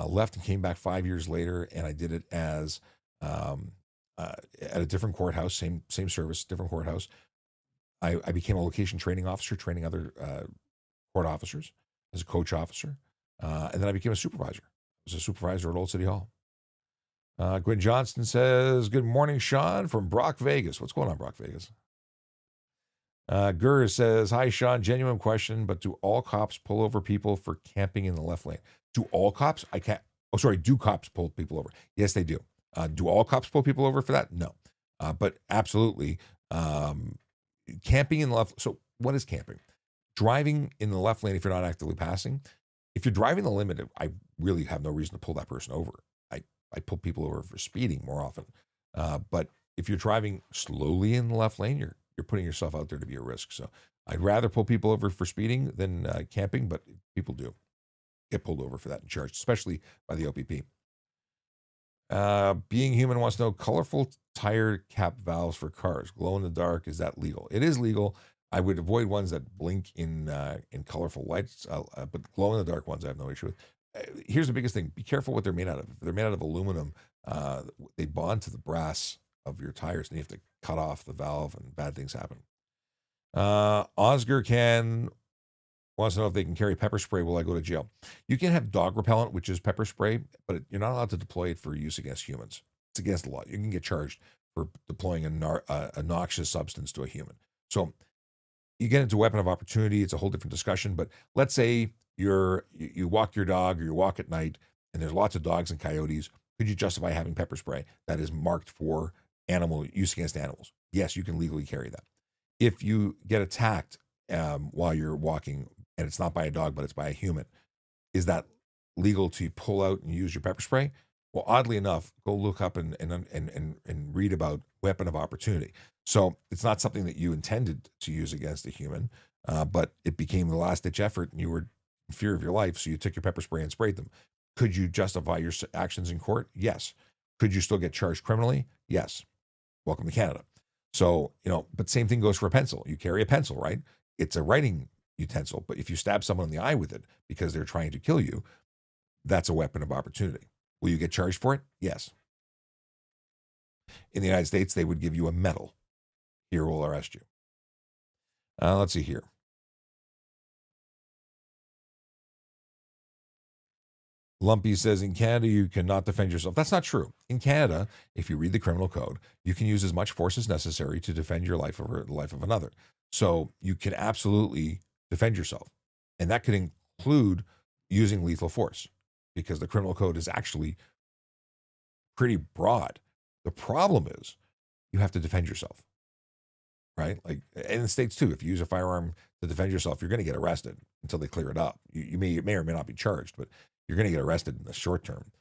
left and came back 5 years later. And I did it as, at a different courthouse, same service, different courthouse. I became a location training officer, training other court officers as a coach officer. And then I became a supervisor. I was a supervisor at Old City Hall. Gwen Johnston says, good morning, Sean from Brock, Vegas. What's going on, Brock, Vegas? Gur says, hi, Sean, genuine question, but do all cops pull over people for camping in the left lane? Do all cops? Do cops pull people over? Yes, they do. Do all cops pull people over for that? No. But absolutely. Camping in the left. So what is camping? Driving in the left lane if you're not actively passing. If you're driving the limit, I really have no reason to pull that person over. I pull people over for speeding more often. But if you're driving slowly in the left lane, you're putting yourself out there to be a risk. So I'd rather pull people over for speeding than camping, but people do get pulled over for that and charged, especially by the OPP. Being Human wants to know, colorful tire cap valves for cars, glow in the dark, is that legal? It is legal. I would avoid ones that blink in colorful lights, but glow in the dark ones I have no issue with. Here's the biggest thing: be careful what they're made out of. If they're made out of aluminum, they bond to the brass of your tires, and you have to cut off the valve, and bad things happen. Oscar wants to know if they can carry pepper spray. Will I go to jail? You can have dog repellent, which is pepper spray, but you're not allowed to deploy it for use against humans. It's against the law. You can get charged for deploying a noxious substance to a human. So you get into weapon of opportunity. It's a whole different discussion. But let's say you walk your dog, or you walk at night, and there's lots of dogs and coyotes. Could you justify having pepper spray that is marked for animal use against animals? Yes, you can legally carry that. If you get attacked while you're walking, and it's not by a dog, but it's by a human, is that legal to pull out and use your pepper spray? Well, oddly enough, go look up and read about weapon of opportunity. So it's not something that you intended to use against a human, but it became the last ditch effort, and you were in fear of your life, so you took your pepper spray and sprayed them. Could you justify your actions in court? Yes. Could you still get charged criminally? Yes. Welcome to Canada. So, but same thing goes for a pencil. You carry a pencil, right? It's a writing utensil, but if you stab someone in the eye with it because they're trying to kill you, that's a weapon of opportunity. Will you get charged for it? Yes. In the United States, they would give you a medal. Here, we'll arrest you. Let's see here. Lumpy says, in Canada, you cannot defend yourself. That's not true. In Canada, if you read the criminal code, you can use as much force as necessary to defend your life or the life of another. So you can absolutely defend yourself. And that could include using lethal force, because the criminal code is actually pretty broad. The problem is you have to defend yourself, right? Like in the States too, if you use a firearm to defend yourself, you're going to get arrested until they clear it up. You may or may not be charged, but you're going to get arrested in the short term.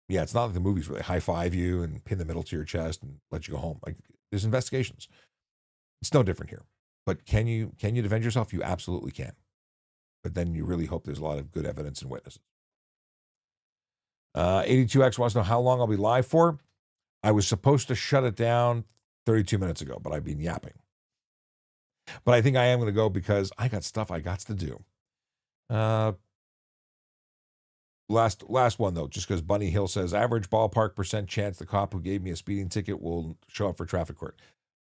Yeah, it's not like the movies where they high five you and pin the middle to your chest and let you go home. Like there's investigations. It's no different here. But can you defend yourself? You absolutely can. But then you really hope there's a lot of good evidence and witnesses. 82X wants to know how long I'll be live for. I was supposed to shut it down 32 minutes ago, but I've been yapping. But I think I am going to go because I got stuff I got to do. Last one, though, just because Bunny Hill says, average ballpark percent chance the cop who gave me a speeding ticket will show up for traffic court.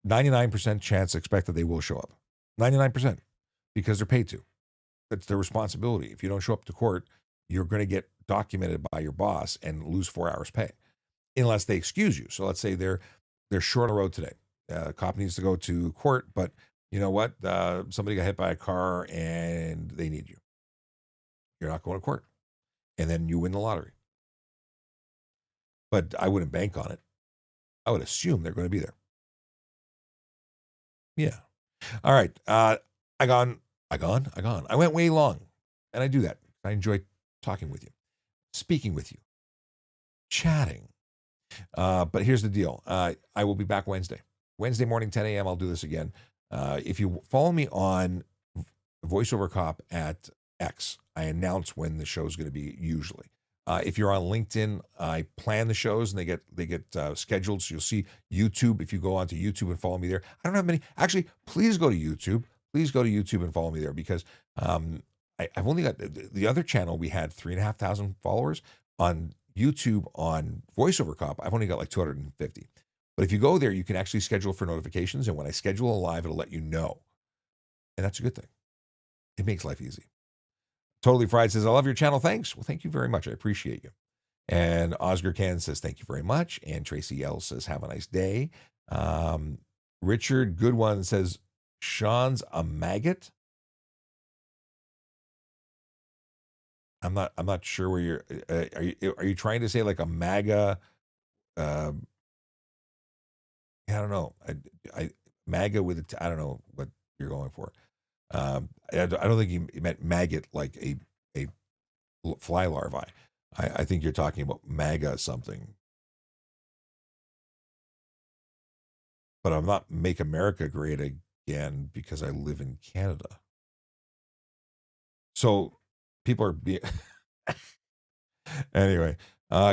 99% chance expect that they will show up. 99%, because they're paid to. It's their responsibility. If you don't show up to court, you're going to get documented by your boss and lose 4 hours pay, unless they excuse you. So let's say they're short on the road today. Cop needs to go to court, but you know what? Somebody got hit by a car and they need you. You're not going to court. And then you win the lottery. But I wouldn't bank on it. I would assume they're going to be there. Yeah. All right. I went way long, and I do that. I enjoy talking with you, speaking with you, chatting. But here's the deal. I will be back Wednesday morning, 10 a.m. I'll do this again. If you follow me on VoiceOver Cop at X, I announce when the show is going to be usually. If you're on LinkedIn, I plan the shows and they get scheduled. So you'll see YouTube. If you go onto YouTube and follow me there, I don't have many. Actually, please go to YouTube. Please go to YouTube and follow me there, because I've only got the other channel. We had 3,500 followers on YouTube on VoiceOver Cop. I've only got like 250. But if you go there, you can actually schedule for notifications. And when I schedule a live, it'll let you know. And that's a good thing. It makes life easy. Totally Fried says, I love your channel. Thanks. Well, thank you very much. I appreciate you. And Oscar Can says, thank you very much. And Tracy L says, have a nice day. Richard Goodwin says, Sean's a maggot. I'm not sure where you're, are you trying to say like a MAGA? I don't know. I MAGA with I don't know what you're going for. I don't think he meant maggot like a fly larvae. I think you're talking about MAGA something. But I'm not Make America Great Again because I live in Canada. So people are being... Anyway,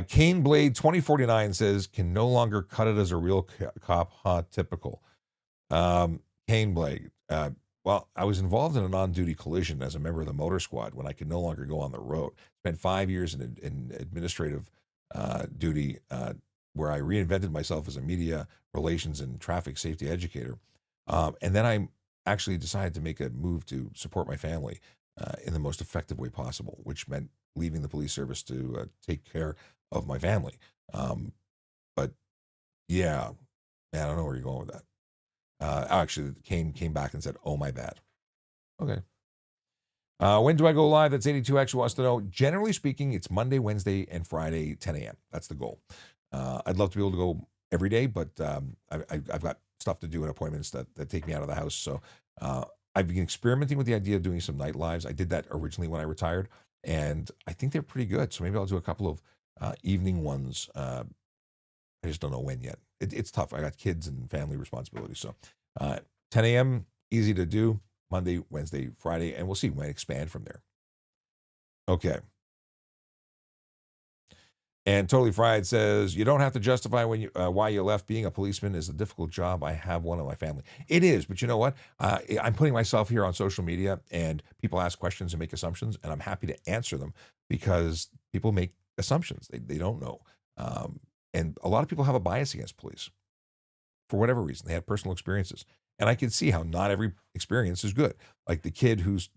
Cane Blade 2049 says, can no longer cut it as a real cop. Huh, typical. Cane Blade, well, I was involved in a non-duty collision as a member of the motor squad when I could no longer go on the road. Spent 5 years in administrative duty, where I reinvented myself as a media relations and traffic safety educator. And then I actually decided to make a move to support my family in the most effective way possible, which meant leaving the police service to take care of my family. But yeah, man, I don't know where you're going with that. Actually, came back and said, "Oh, my bad." Okay. When do I go live? That's 82X who wants to know. Generally speaking, it's Monday, Wednesday, and Friday, 10 a.m. That's the goal. I'd love to be able to go every day, but I've got stuff to do and appointments that take me out of the house. So I've been experimenting with the idea of doing some night lives. I did that originally when I retired, and I think they're pretty good. So maybe I'll do a couple of evening ones. I just don't know when yet. It's tough. I got kids and family responsibilities. So 10 a.m., easy to do. Monday, Wednesday, Friday, and we'll see. We might expand from there. Okay. And Totally Fried says, you don't have to justify why you left. Being a policeman is a difficult job. I have one in my family. It is, but you know what? I'm putting myself here on social media, and people ask questions and make assumptions, and I'm happy to answer them because people make assumptions. They don't know. And a lot of people have a bias against police for whatever reason. They had personal experiences. And I can see how not every experience is good. Like the kid whose,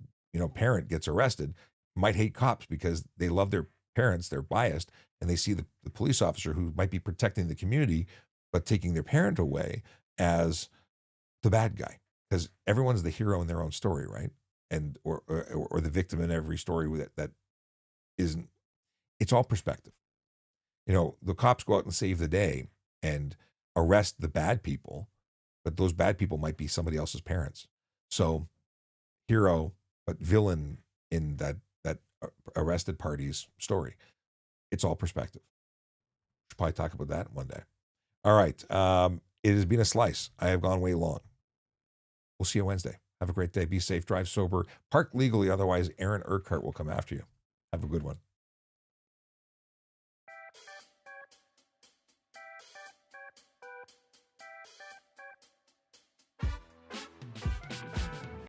parent gets arrested might hate cops because they love their parents, they're biased, and they see the police officer who might be protecting the community, but taking their parent away as the bad guy. Because everyone's the hero in their own story, right? And or the victim in every story that isn't. It's all perspective. The cops go out and save the day and arrest the bad people, but those bad people might be somebody else's parents. So hero, but villain in that arrested party's story. It's all perspective. Should probably talk about that one day. All right. It has been a slice. I have gone way long. We'll see you Wednesday. Have a great day. Be safe. Drive sober. Park legally. Otherwise, Aaron Urquhart will come after you. Have a good one.